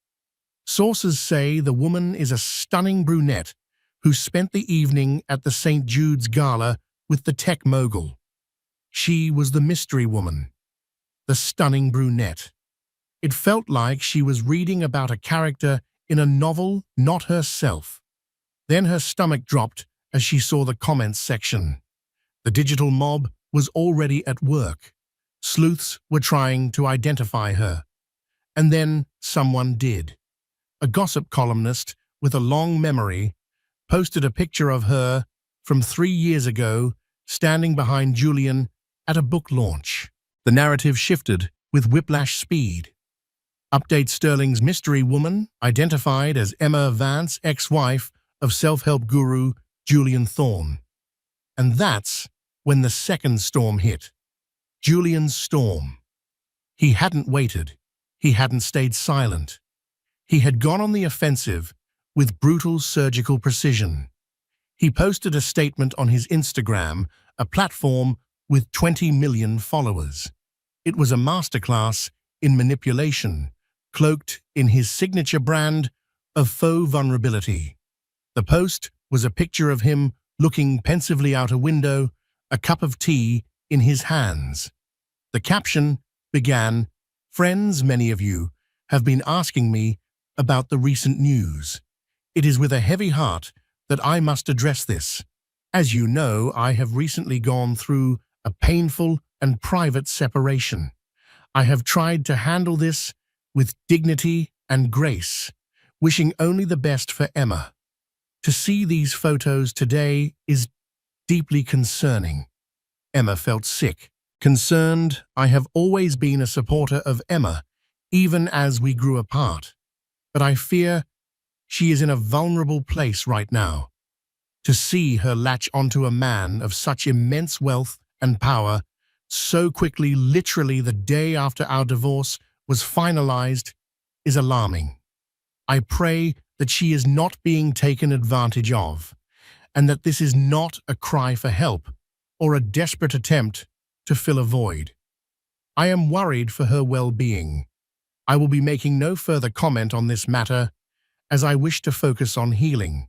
Sources say the woman is a stunning brunette who spent the evening at the St. Jude's Gala with the tech mogul. She was the mystery woman, the stunning brunette. It felt like she was reading about a character in a novel, not herself. Then her stomach dropped as she saw the comments section. The digital mob was already at work. Sleuths were trying to identify her. And then someone did. A gossip columnist with a long memory posted a picture of her from 3 years ago standing behind Julian at a book launch. The narrative shifted with whiplash speed. Update: Sterling's mystery woman, identified as Emma Vance, ex-wife of self-help guru Julian Thorne. And that's when the second storm hit. Julian's storm. He hadn't waited. He hadn't stayed silent. He had gone on the offensive with brutal surgical precision. He posted a statement on his Instagram, a platform with 20 million followers. It was a masterclass in manipulation, cloaked in his signature brand of faux vulnerability. The post was a picture of him looking pensively out a window, a cup of tea in his hands. The caption began, "Friends, many of you have been asking me about the recent news. It is with a heavy heart that I must address this. As you know, I have recently gone through a painful and private separation. I have tried to handle this with dignity and grace, wishing only the best for Emma. To see these photos today is deeply concerning." Emma felt sick. Concerned, I have always been a supporter of Emma, even as we grew apart. But I fear she is in a vulnerable place right now. To see her latch onto a man of such immense wealth and power so quickly, literally the day after our divorce was finalized, is alarming. I pray that she is not being taken advantage of, and that this is not a cry for help or a desperate attempt to fill a void. I am worried for her well-being. I will be making no further comment on this matter, as I wish to focus on healing.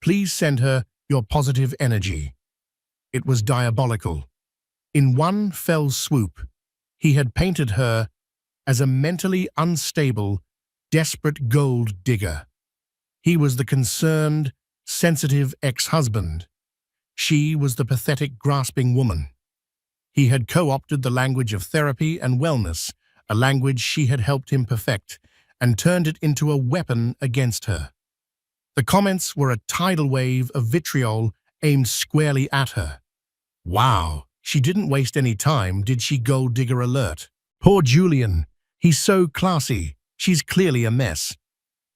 Please send her your positive energy. It was diabolical. In one fell swoop, he had painted her as a mentally unstable, desperate gold digger. He was the concerned, sensitive ex-husband. She was the pathetic, grasping woman. He had co-opted the language of therapy and wellness, a language she had helped him perfect, and turned it into a weapon against her. The comments were a tidal wave of vitriol aimed squarely at her. Wow, she didn't waste any time, did she? Gold digger alert. Poor Julian. He's so classy. She's clearly a mess.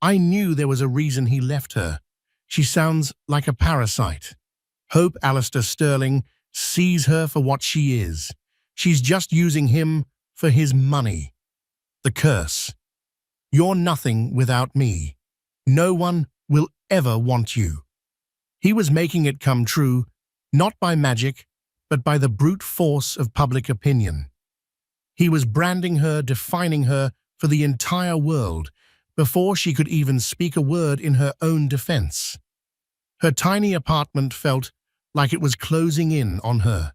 I knew there was a reason he left her. She sounds like a parasite. Hope Alistair Sterling sees her for what she is. She's just using him for his money. The curse. You're nothing without me. No one will ever want you. He was making it come true, not by magic, but by the brute force of public opinion. He was branding her, defining her for the entire world, before she could even speak a word in her own defense. Her tiny apartment felt like it was closing in on her.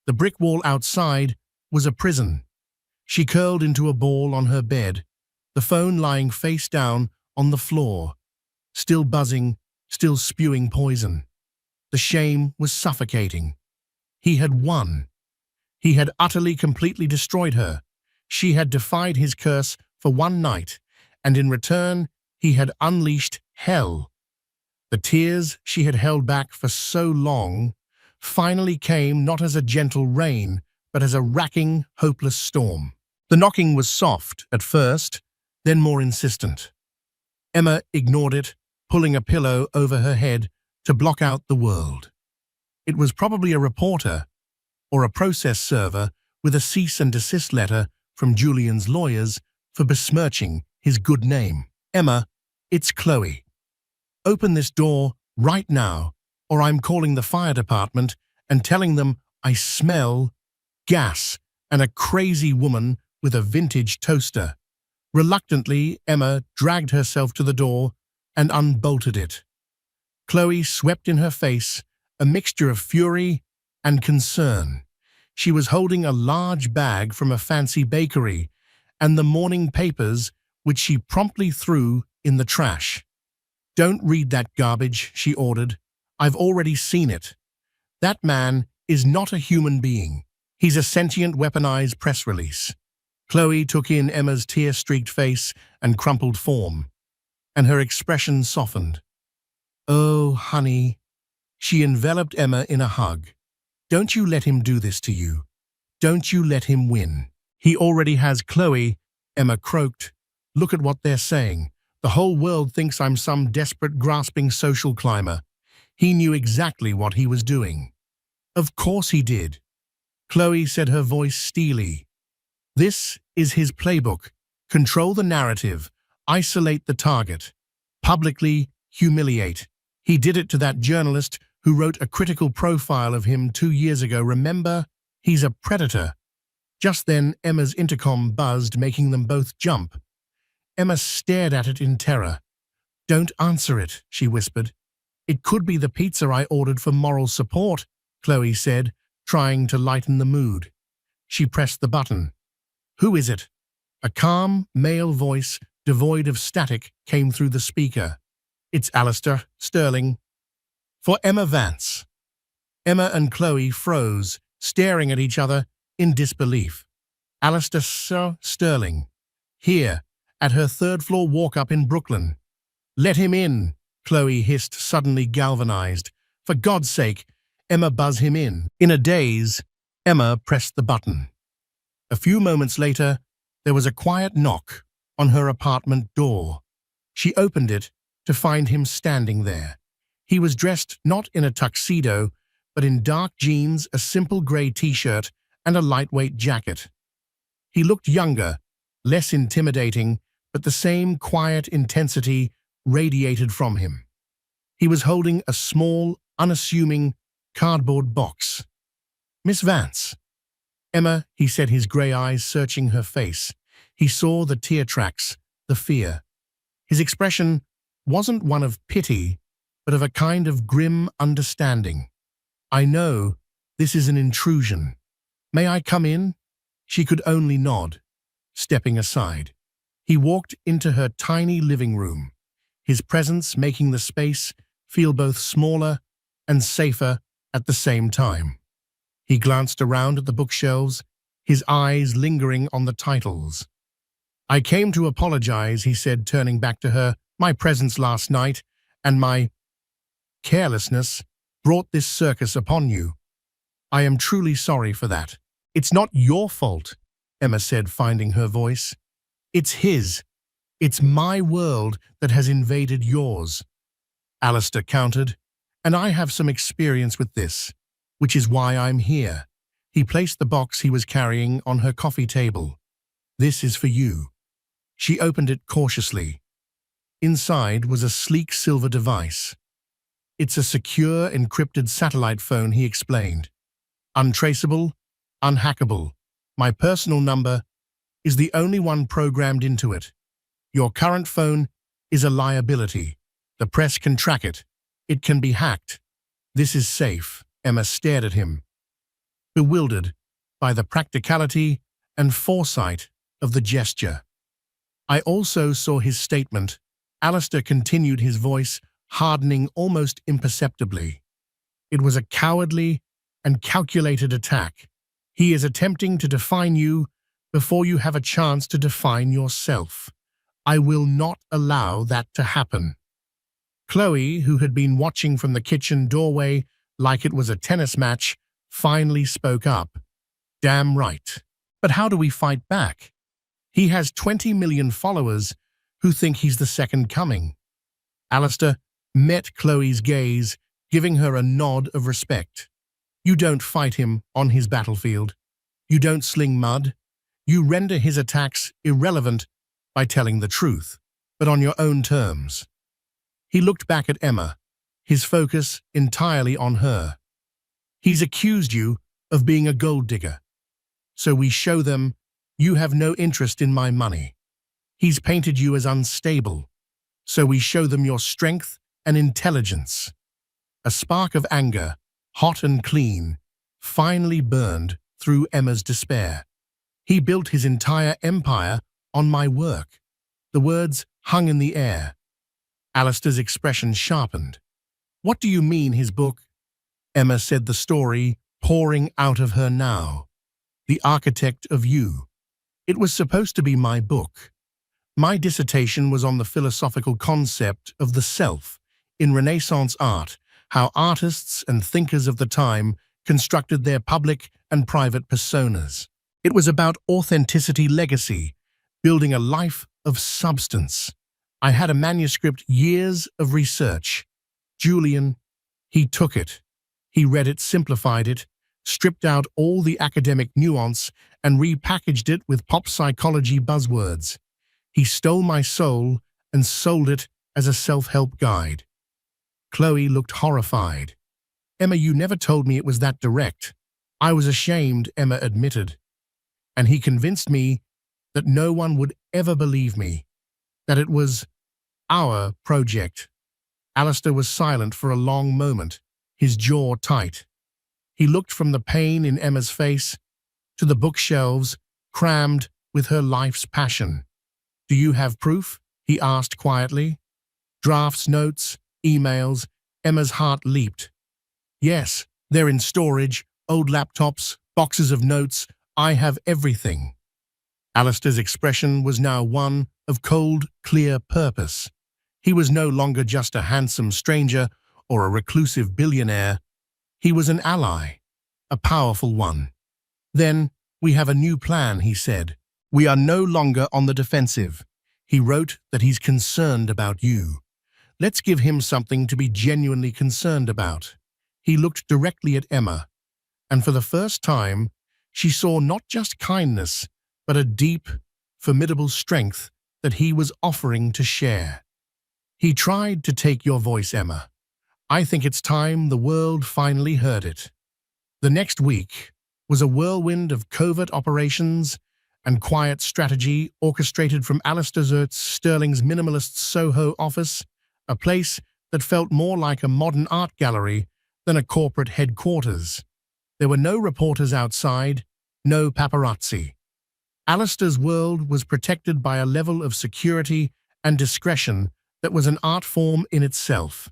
The brick wall outside was a prison. She curled into a ball on her bed, the phone lying face down on the floor, still buzzing, still spewing poison. The shame was suffocating. He had won. He had utterly, completely destroyed her. She had defied his curse for one night, and in return, he had unleashed hell. The tears she had held back for so long finally came not as a gentle rain, but as a racking, hopeless storm. The knocking was soft at first, then more insistent. Emma ignored it, pulling a pillow over her head to block out the world. It was probably a reporter or a process server with a cease and desist letter from Julian's lawyers for besmirching his good name. "Emma, it's Chloe. Open this door right now, or I'm calling the fire department and telling them I smell gas and a crazy woman with a vintage toaster." Reluctantly, Emma dragged herself to the door and unbolted it. Chloe swept in her face a mixture of fury and concern. She was holding a large bag from a fancy bakery and the morning papers, which she promptly threw in the trash. "Don't read that garbage," she ordered. "I've already seen it. That man is not a human being. He's a sentient weaponized press release. Chloe took in Emma's tear-streaked face and crumpled form, and her expression softened. Oh, honey. She enveloped Emma in a hug. Don't you let him do this to you. Don't you let him win. He already has Chloe, Emma croaked. Look at what they're saying. The whole world thinks I'm some desperate, grasping social climber. He knew exactly what he was doing. Of course he did. Chloe said, her voice steely. This is his playbook. Control the narrative. Isolate the target. Publicly humiliate. He did it to that journalist who wrote a critical profile of him 2 years ago. Remember? He's a predator. Just then, Emma's intercom buzzed, making them both jump. Emma stared at it in terror. Don't answer it, she whispered. It could be the pizza I ordered for moral support, Chloe said, trying to lighten the mood. She pressed the button. Who is it? A calm, male voice, devoid of static, came through the speaker. It's Alistair Sterling. For Emma Vance. Emma and Chloe froze, staring at each other in disbelief. Alistair Sterling. Here, at her third-floor walk-up in Brooklyn. Let him in, Chloe hissed, suddenly galvanized. For God's sake, Emma, buzz him in. In a daze, Emma pressed the button. A few moments later, there was a quiet knock on her apartment door. She opened it to find him standing there. He was dressed not in a tuxedo, but in dark jeans, a simple gray t-shirt, and a lightweight jacket. He looked younger, less intimidating, but the same quiet intensity radiated from him. He was holding a small, unassuming cardboard box. Miss Vance. Emma, he said, his grey eyes searching her face. He saw the tear tracks, the fear. His expression wasn't one of pity, but of a kind of grim understanding. I know, this is an intrusion. May I come in? She could only nod, stepping aside. He walked into her tiny living room, his presence making the space feel both smaller and safer at the same time. He glanced around at the bookshelves, his eyes lingering on the titles. I came to apologize, he said, turning back to her. My presence last night and my carelessness brought this circus upon you. I am truly sorry for that. It's not your fault, Emma said, finding her voice. It's his. It's my world that has invaded yours. Alistair countered, and I have some experience with this, which is why I'm here. He placed the box he was carrying on her coffee table. This is for you. She opened it cautiously. Inside was a sleek silver device. It's a secure, encrypted satellite phone, he explained. Untraceable, unhackable. My personal number is the only one programmed into it. Your current phone is a liability. The press can track it. It can be hacked. This is safe. Emma stared at him, bewildered by the practicality and foresight of the gesture. I also saw his statement. Alistair continued, his voice hardening almost imperceptibly. It was a cowardly and calculated attack. He is attempting to define you before you have a chance to define yourself. I will not allow that to happen. Chloe, who had been watching from the kitchen doorway like it was a tennis match, finally spoke up. Damn right. But how do we fight back? He has 20 million followers who think he's the second coming. Alistair met Chloe's gaze, giving her a nod of respect. You don't fight him on his battlefield. You don't sling mud. You render his attacks irrelevant by telling the truth, but on your own terms. He looked back at Emma, his focus entirely on her. He's accused you of being a gold digger. So we show them you have no interest in my money. He's painted you as unstable. So we show them your strength and intelligence. A spark of anger, hot and clean, finally burned through Emma's despair. He built his entire empire on my work. The words hung in the air. Alistair's expression sharpened. What do you mean, his book? Emma said, the story pouring out of her now. The Architect of You. It was supposed to be my book. My dissertation was on the philosophical concept of the self in Renaissance art, how artists and thinkers of the time constructed their public and private personas. It was about authenticity legacy, building a life of substance. I had a manuscript, years of research. Julian, he took it. He read it, simplified it, stripped out all the academic nuance, and repackaged it with pop psychology buzzwords. He stole my soul and sold it as a self-help guide. Chloe looked horrified. Emma, you never told me it was that direct. I was ashamed, Emma admitted. And he convinced me that no one would ever believe me, that it was our project. Alistair was silent for a long moment, his jaw tight. He looked from the pain in Emma's face to the bookshelves crammed with her life's passion. Do you have proof? He asked quietly. Drafts, notes, emails. Emma's heart leaped. Yes, they're in storage, old laptops, boxes of notes. I have everything. Alistair's expression was now one of cold, clear purpose. He was no longer just a handsome stranger or a reclusive billionaire. He was an ally, a powerful one. Then, we have a new plan, he said. We are no longer on the defensive. He wrote that he's concerned about you. Let's give him something to be genuinely concerned about. He looked directly at Emma, and for the first time, she saw not just kindness, but a deep, formidable strength that he was offering to share. He tried to take your voice, Emma. I think it's time the world finally heard it. The next week was a whirlwind of covert operations and quiet strategy orchestrated from Alistair Sterling's minimalist Soho office, a place that felt more like a modern art gallery than a corporate headquarters. There were no reporters outside, no paparazzi. Alistair's world was protected by a level of security and discretion that was an art form in itself.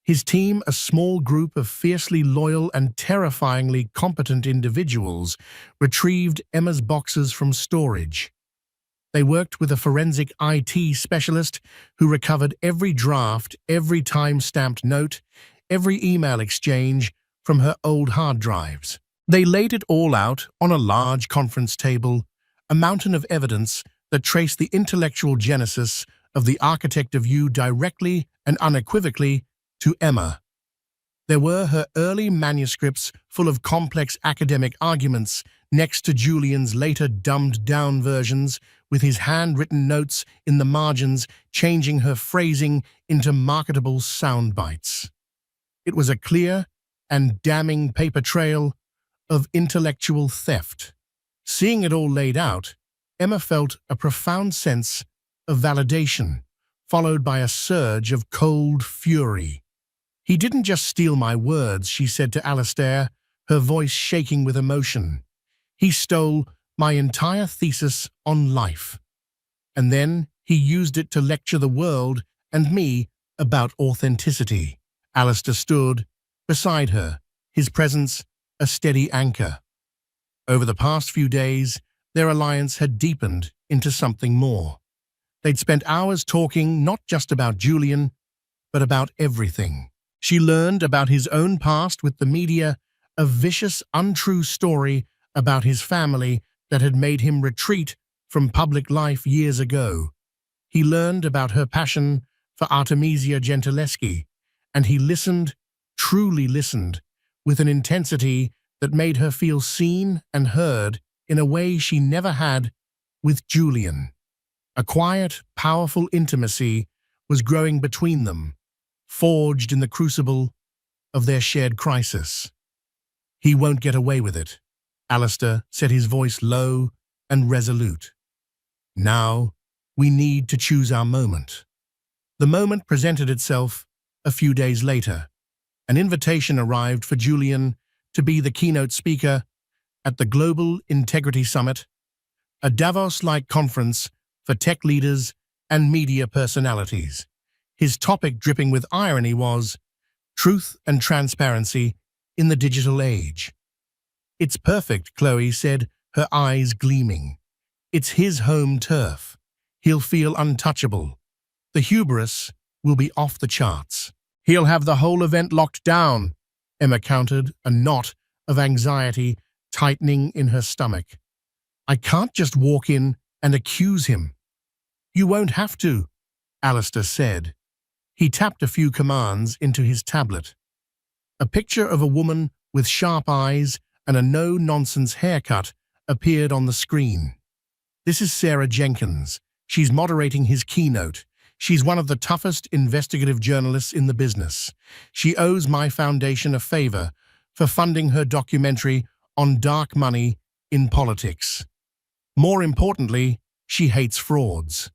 His team, a small group of fiercely loyal and terrifyingly competent individuals, retrieved Emma's boxes from storage. They worked with a forensic IT specialist who recovered every draft, every time-stamped note, every email exchange from her old hard drives. They laid it all out on a large conference table, a mountain of evidence that traced the intellectual genesis of the Architect of You directly and unequivocally to Emma. There were her early manuscripts full of complex academic arguments next to Julian's later dumbed-down versions with his handwritten notes in the margins changing her phrasing into marketable sound bites. It was a clear and damning paper trail of intellectual theft. Seeing it all laid out, Emma felt a profound sense of validation, followed by a surge of cold fury. He didn't just steal my words, she said to Alistair, her voice shaking with emotion. He stole my entire thesis on life. And then he used it to lecture the world and me about authenticity. Alistair stood beside her, his presence a steady anchor. Over the past few days, their alliance had deepened into something more. They'd spent hours talking not just about Julian, but about everything. She learned about his own past with the media, a vicious, untrue story about his family that had made him retreat from public life years ago. He learned about her passion for Artemisia Gentileschi, and he listened, truly listened, with an intensity that made her feel seen and heard in a way she never had with Julian. A quiet, powerful intimacy was growing between them, forged in the crucible of their shared crisis. He won't get away with it, Alistair said, his voice low and resolute. Now, we need to choose our moment. The moment presented itself a few days later. An invitation arrived for Julian to be the keynote speaker at the Global Integrity Summit, a Davos-like conference for tech leaders and media personalities. His topic, dripping with irony, was truth and transparency in the digital age. "It's perfect," Chloe said, her eyes gleaming. "It's his home turf. He'll feel untouchable. The hubris will be off the charts. He'll have the whole event locked down," Emma countered, a knot of anxiety tightening in her stomach. "I can't just walk in and accuse him." "You won't have to," Alistair said. He tapped a few commands into his tablet. A picture of a woman with sharp eyes and a no-nonsense haircut appeared on the screen. "This is Sarah Jenkins. She's moderating his keynote. She's one of the toughest investigative journalists in the business. She owes my foundation a favor for funding her documentary on dark money in politics. More importantly, she hates frauds."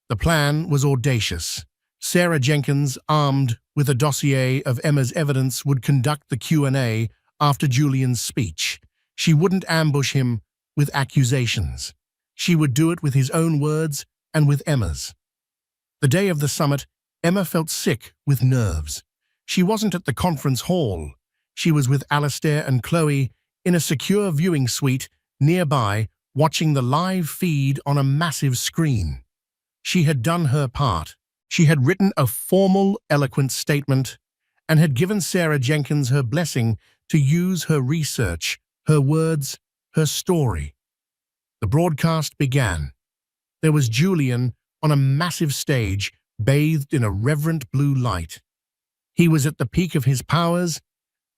The plan was audacious. Sarah Jenkins, armed with a dossier of Emma's evidence, would conduct the Q&A after Julian's speech. She wouldn't ambush him with accusations. She would do it with his own words and with Emma's. The day of the summit, Emma felt sick with nerves. She wasn't at the conference hall. She was with Alistair and Chloe in a secure viewing suite nearby, watching the live feed on a massive screen. She had done her part. She had written a formal, eloquent statement and had given Sarah Jenkins her blessing to use her research, her words, her story. The broadcast began. There was Julian on a massive stage, bathed in a reverent blue light. He was at the peak of his powers,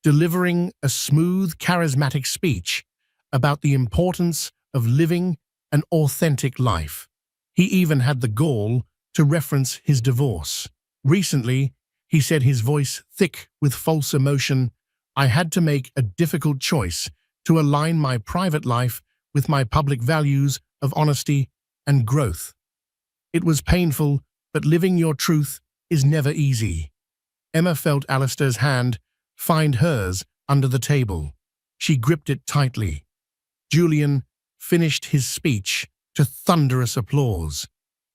delivering a smooth, charismatic speech about the importance of living an authentic life. He even had the gall to reference his divorce. Recently, he said, his voice thick with false emotion, "I had to make a difficult choice to align my private life with my public values of honesty and growth. It was painful, but living your truth is never easy." Emma felt Alistair's hand find hers under the table. She gripped it tightly. Julian finished his speech to thunderous applause.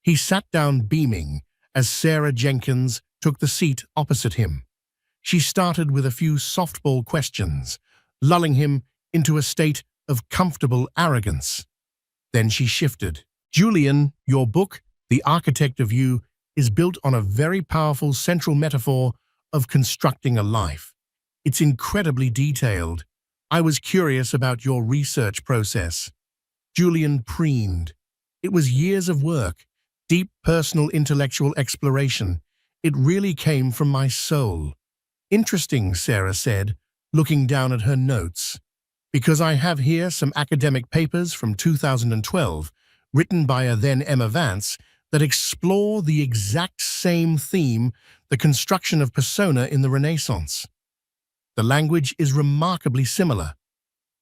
He sat down beaming as Sarah Jenkins took the seat opposite him. She started with a few softball questions, lulling him into a state of comfortable arrogance. Then she shifted. "Julian, your book, The Architect of You, is built on a very powerful central metaphor of constructing a life. It's incredibly detailed. I was curious about your research process." Julian preened. "It was years of work, deep personal intellectual exploration. It really came from my soul." "Interesting," Sarah said, looking down at her notes. "Because I have here some academic papers from 2012, written by a then Emma Vance, that explore the exact same theme, the construction of persona in the Renaissance. The language is remarkably similar.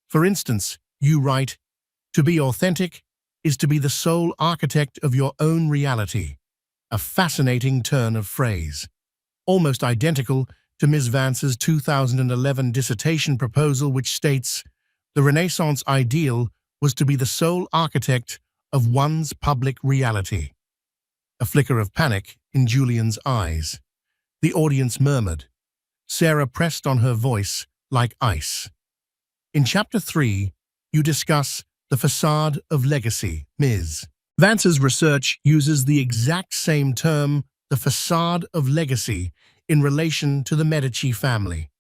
For instance, you write, 'To be authentic is to be the sole architect of your own reality.' A fascinating turn of phrase. Almost identical to Ms. Vance's 2011 dissertation proposal, which states, 'The Renaissance ideal was to be the sole architect of one's public reality.'" A flicker of panic in Julian's eyes. The audience murmured. Sarah pressed on her voice like ice. "In Chapter 3, you discuss the facade of legacy, Ms. Vance's research uses the exact same term, the facade of legacy, in relation to the Medici family.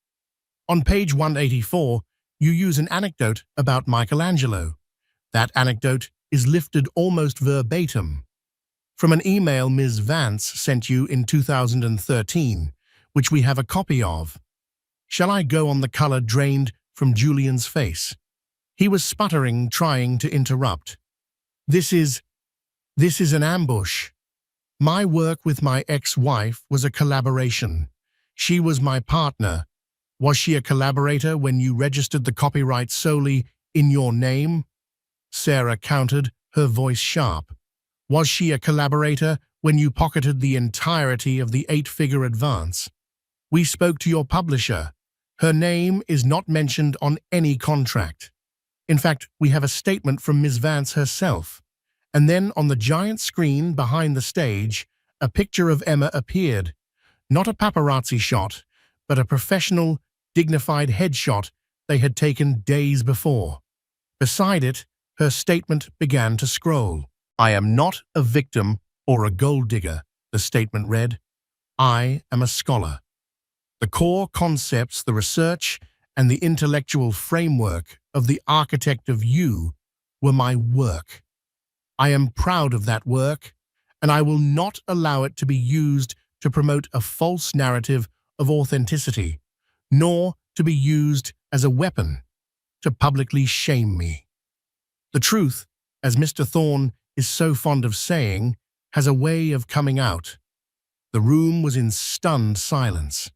On page 184, you use an anecdote about Michelangelo. That anecdote is lifted almost verbatim from an email Ms. Vance sent you in 2013, which we have a copy of." Shall I go on? The color drained from Julian's face. He was sputtering, trying to interrupt. This is an ambush. My work with my ex-wife was a collaboration. She was my partner. Was she a collaborator when you registered the copyright solely in your name?" Sarah countered, her voice sharp. "Was she a collaborator when you pocketed the entirety of the 8-figure advance? We spoke to your publisher. Her name is not mentioned on any contract. In fact, we have a statement from Ms. Vance herself." And then on the giant screen behind the stage, a picture of Emma appeared. Not a paparazzi shot, but a professional, dignified headshot they had taken days before. Beside it, her statement began to scroll. "I am not a victim or a gold digger," the statement read. "I am a scholar. The core concepts, the research, and the intellectual framework of the architect of you were my work. I am proud of that work, and I will not allow it to be used to promote a false narrative of authenticity, nor to be used as a weapon to publicly shame me. The truth, as Mr. Thorne is so fond of saying, has a way of coming out." The room was in stunned silence.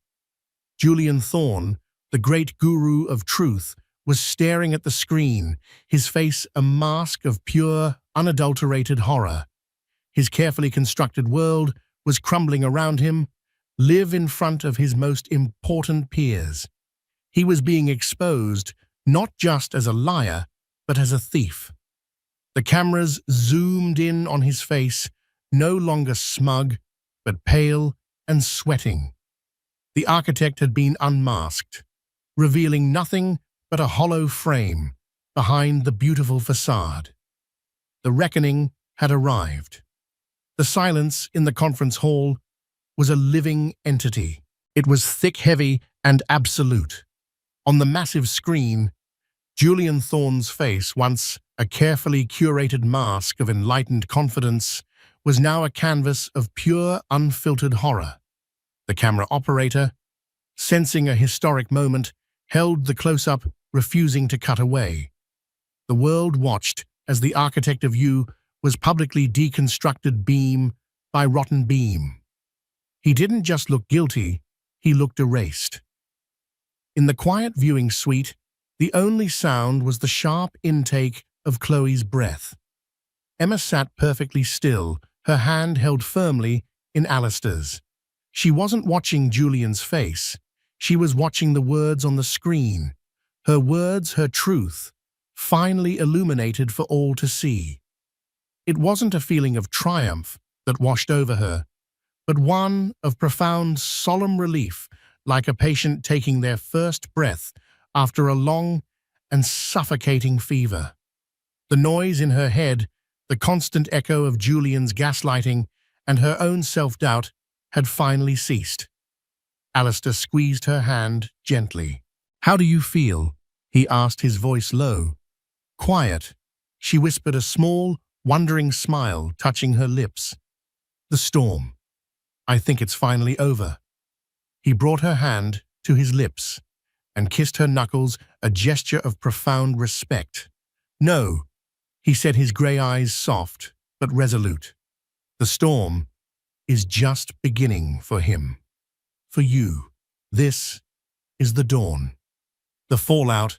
Julian Thorne, the great guru of truth, was staring at the screen, his face a mask of pure, unadulterated horror. His carefully constructed world was crumbling around him, live in front of his most important peers. He was being exposed not just as a liar, but as a thief. The cameras zoomed in on his face, no longer smug, but pale and sweating. The architect had been unmasked, revealing nothing but a hollow frame behind the beautiful facade. The reckoning had arrived. The silence in the conference hall was a living entity. It was thick, heavy, and absolute. On the massive screen, Julian Thorne's face, once a carefully curated mask of enlightened confidence, was now a canvas of pure, unfiltered horror. The camera operator, sensing a historic moment, held the close-up, refusing to cut away. The world watched as the architect of you was publicly deconstructed beam by rotten beam. He didn't just look guilty, he looked erased. In the quiet viewing suite, the only sound was the sharp intake of Chloe's breath. Emma sat perfectly still, her hand held firmly in Alistair's. She wasn't watching Julian's face. She was watching the words on the screen. Her words, her truth, finally illuminated for all to see. It wasn't a feeling of triumph that washed over her, but one of profound, solemn relief, like a patient taking their first breath after a long and suffocating fever. The noise in her head, the constant echo of Julian's gaslighting, and her own self-doubt had finally ceased. Alistair squeezed her hand gently. "How do you feel?" he asked, his voice low. Quiet, she whispered, a small, wondering smile touching her lips. "The storm. I think it's finally over." He brought her hand to his lips and kissed her knuckles, a gesture of profound respect. "No," he said, his grey eyes soft but resolute. "The storm is just beginning for him. For you, this is the dawn." The fallout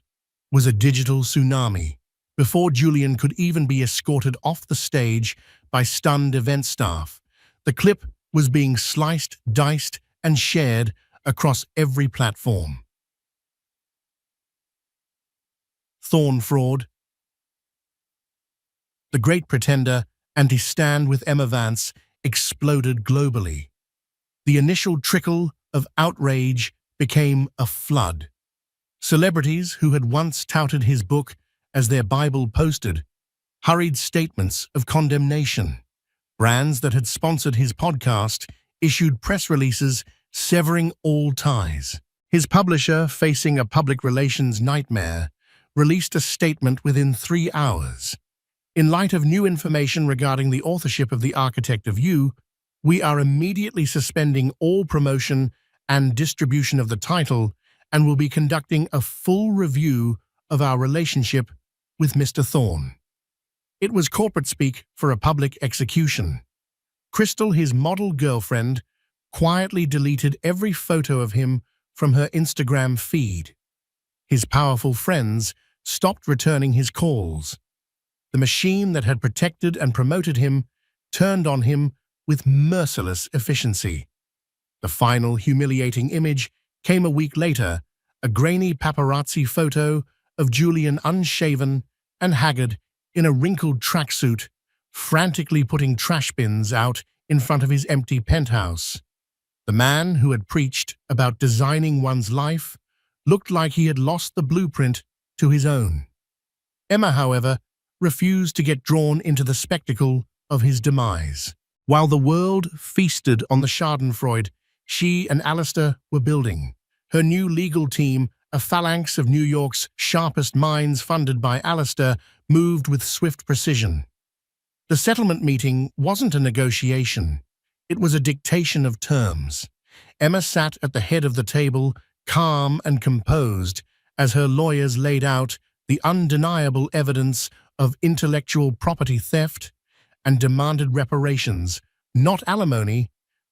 was a digital tsunami. Before Julian could even be escorted off the stage by stunned event staff, the clip was being sliced, diced, and shared across every platform. Thorne fraud. The Great Pretender and his stand with Emma Vance exploded globally. The initial trickle of outrage became a flood. Celebrities who had once touted his book as their Bible posted hurried statements of condemnation. Brands that had sponsored his podcast issued press releases severing all ties. His publisher, facing a public relations nightmare, released a statement within 3 hours. "In light of new information regarding the authorship of The Architect of You, we are immediately suspending all promotion and distribution of the title and will be conducting a full review of our relationship with Mr. Thorne." It was corporate speak for a public execution. Crystal, his model girlfriend, quietly deleted every photo of him from her Instagram feed. His powerful friends stopped returning his calls. The machine that had protected and promoted him turned on him with merciless efficiency. The final humiliating image came a week later, a grainy paparazzi photo of Julian unshaven and haggard in a wrinkled tracksuit, frantically putting trash bins out in front of his empty penthouse. The man who had preached about designing one's life looked like he had lost the blueprint to his own. Emma, however, refused to get drawn into the spectacle of his demise. While the world feasted on the schadenfreude she and Alistair were building, her new legal team, a phalanx of New York's sharpest minds funded by Alistair, moved with swift precision. The settlement meeting wasn't a negotiation. It was a dictation of terms. Emma sat at the head of the table, calm and composed, as her lawyers laid out the undeniable evidence of intellectual property theft and demanded reparations, not alimony,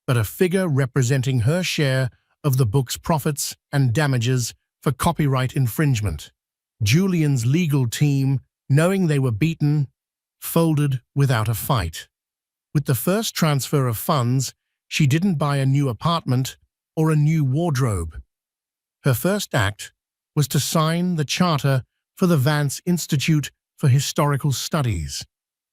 but a figure representing her share of the book's profits and damages for copyright infringement. Julian's legal team, knowing they were beaten, folded without a fight. With the first transfer of funds, she didn't buy a new apartment or a new wardrobe. Her first act was to sign the charter for the Vance Institute for Historical Studies.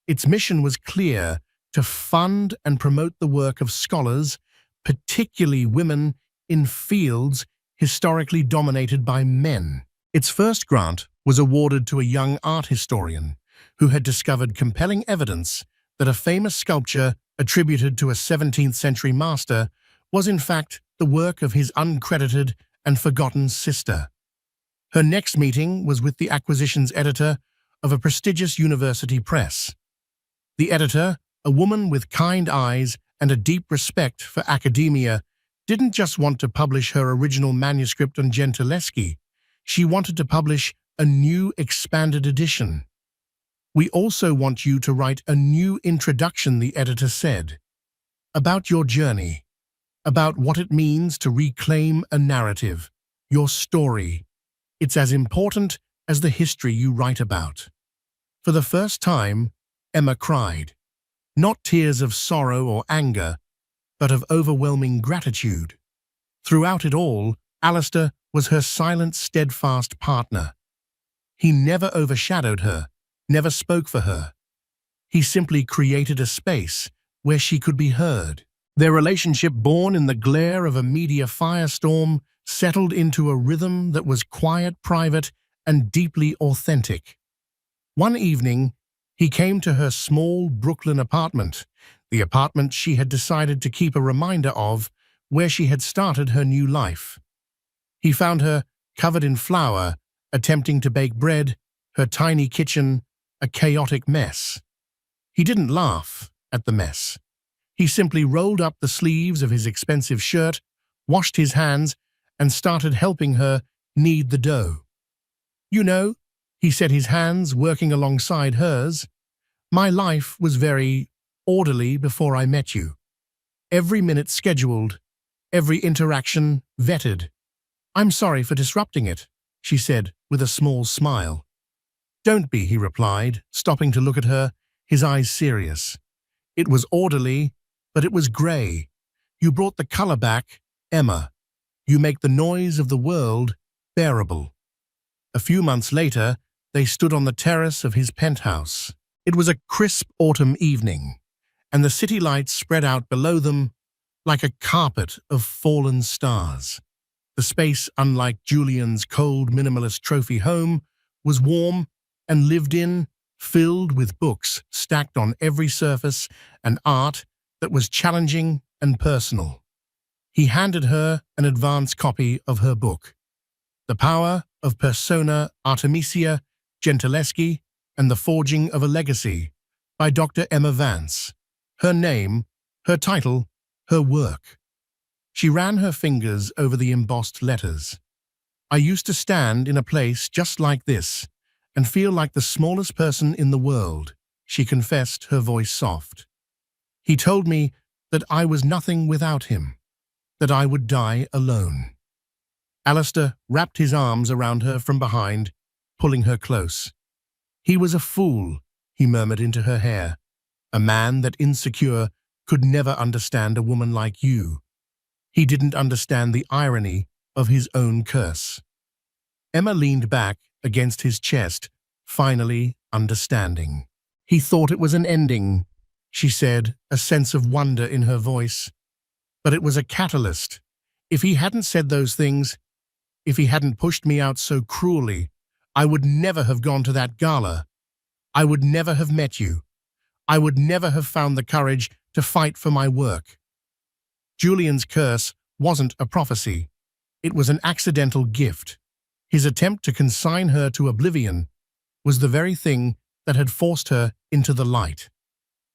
Its mission was clear: to fund and promote the work of scholars, particularly women, in fields historically dominated by men. Its first grant was awarded to a young art historian who had discovered compelling evidence that a famous sculpture attributed to a 17th-century master was in fact the work of his uncredited and forgotten sister. Her next meeting was with the acquisitions editor of a prestigious university press. The editor, a woman with kind eyes and a deep respect for academia, didn't just want to publish her original manuscript on Gentileschi. She wanted to publish a new expanded edition. "We also want you to write a new introduction," the editor said, "about your journey, about what it means to reclaim a narrative, your story. It's as important as the history you write about." For the first time, Emma cried. Not tears of sorrow or anger, but of overwhelming gratitude. Throughout it all, Alistair was her silent, steadfast partner. He never overshadowed her, never spoke for her. He simply created a space where she could be heard. Their relationship, born in the glare of a media firestorm, settled into a rhythm that was quiet, private, and deeply authentic. One evening, he came to her small Brooklyn apartment, the apartment she had decided to keep a reminder of, where she had started her new life. He found her covered in flour, attempting to bake bread, her tiny kitchen a chaotic mess. He didn't laugh at the mess. He simply rolled up the sleeves of his expensive shirt, washed his hands, and started helping her knead the dough. "You know," he said, his hands working alongside hers, "my life was very orderly before I met you. Every minute scheduled, every interaction vetted. I'm sorry for disrupting it," she said with a small smile. "Don't be," he replied, stopping to look at her, his eyes serious. "It was orderly, but it was grey. You brought the color back, Emma. You make the noise of the world bearable." A few months later, they stood on the terrace of his penthouse. It was a crisp autumn evening, and the city lights spread out below them like a carpet of fallen stars. The space, unlike Julian's cold, minimalist trophy home, was warm and lived in, filled with books stacked on every surface and art that was challenging and personal. He handed her an advance copy of her book, The Power of Persona Artemisia Gentileschi and the Forging of a Legacy, by Dr. Emma Vance. Her name, her title, her work. She ran her fingers over the embossed letters. "I used to stand in a place just like this and feel like the smallest person in the world," she confessed, her voice soft. "He told me that I was nothing without him, that I would die alone." Alistair wrapped his arms around her from behind, pulling her close. "He was a fool," he murmured into her hair. "A man that insecure could never understand a woman like you. He didn't understand the irony of his own curse." Emma leaned back against his chest, finally understanding. "He thought it was an ending," she said, a sense of wonder in her voice. "But it was a catalyst. If he hadn't said those things, If he hadn't pushed me out so cruelly, I would never have gone to that gala. I would never have met you. I would never have found the courage to fight for my work. Julian's curse wasn't a prophecy. It was an accidental gift. His attempt to consign her to oblivion was the very thing that had forced her into the light.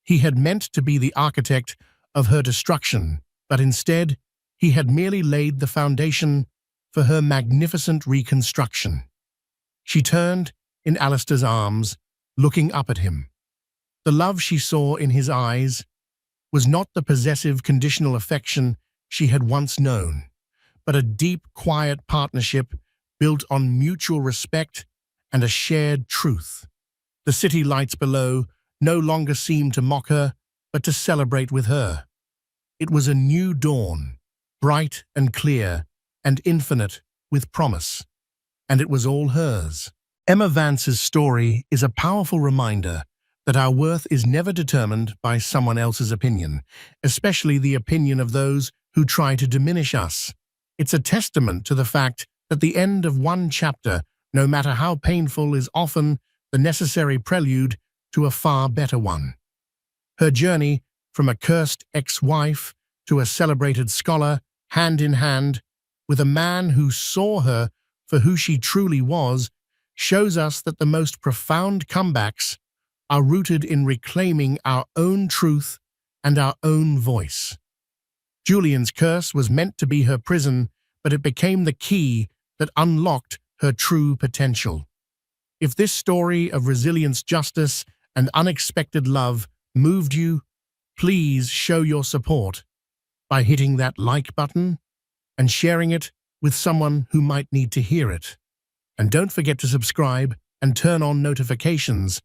He had meant to be the architect of her destruction, but instead, he had merely laid the foundation for her magnificent reconstruction. She turned in Alistair's arms, looking up at him. The love she saw in his eyes was not the possessive, conditional affection she had once known, but a deep, quiet partnership built on mutual respect and a shared truth. The city lights below no longer seemed to mock her, but to celebrate with her. It was a new dawn, bright and clear, and infinite with promise, and it was all hers. Emma Vance's story is a powerful reminder that our worth is never determined by someone else's opinion, especially the opinion of those who try to diminish us. It's a testament to the fact that the end of one chapter, no matter how painful, is often the necessary prelude to a far better one. Her journey from a cursed ex-wife to a celebrated scholar, hand in hand, with a man who saw her for who she truly was, shows us that the most profound comebacks are rooted in reclaiming our own truth and our own voice. Julian's curse was meant to be her prison, but it became the key that unlocked her true potential. If this story of resilience, justice, and unexpected love moved you, please show your support by hitting that like button and sharing it with someone who might need to hear it. And don't forget to subscribe and turn on notifications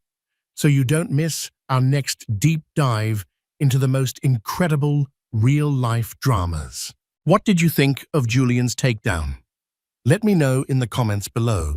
so you don't miss our next deep dive into the most incredible real-life dramas. What did you think of Julian's takedown? Let me know in the comments below.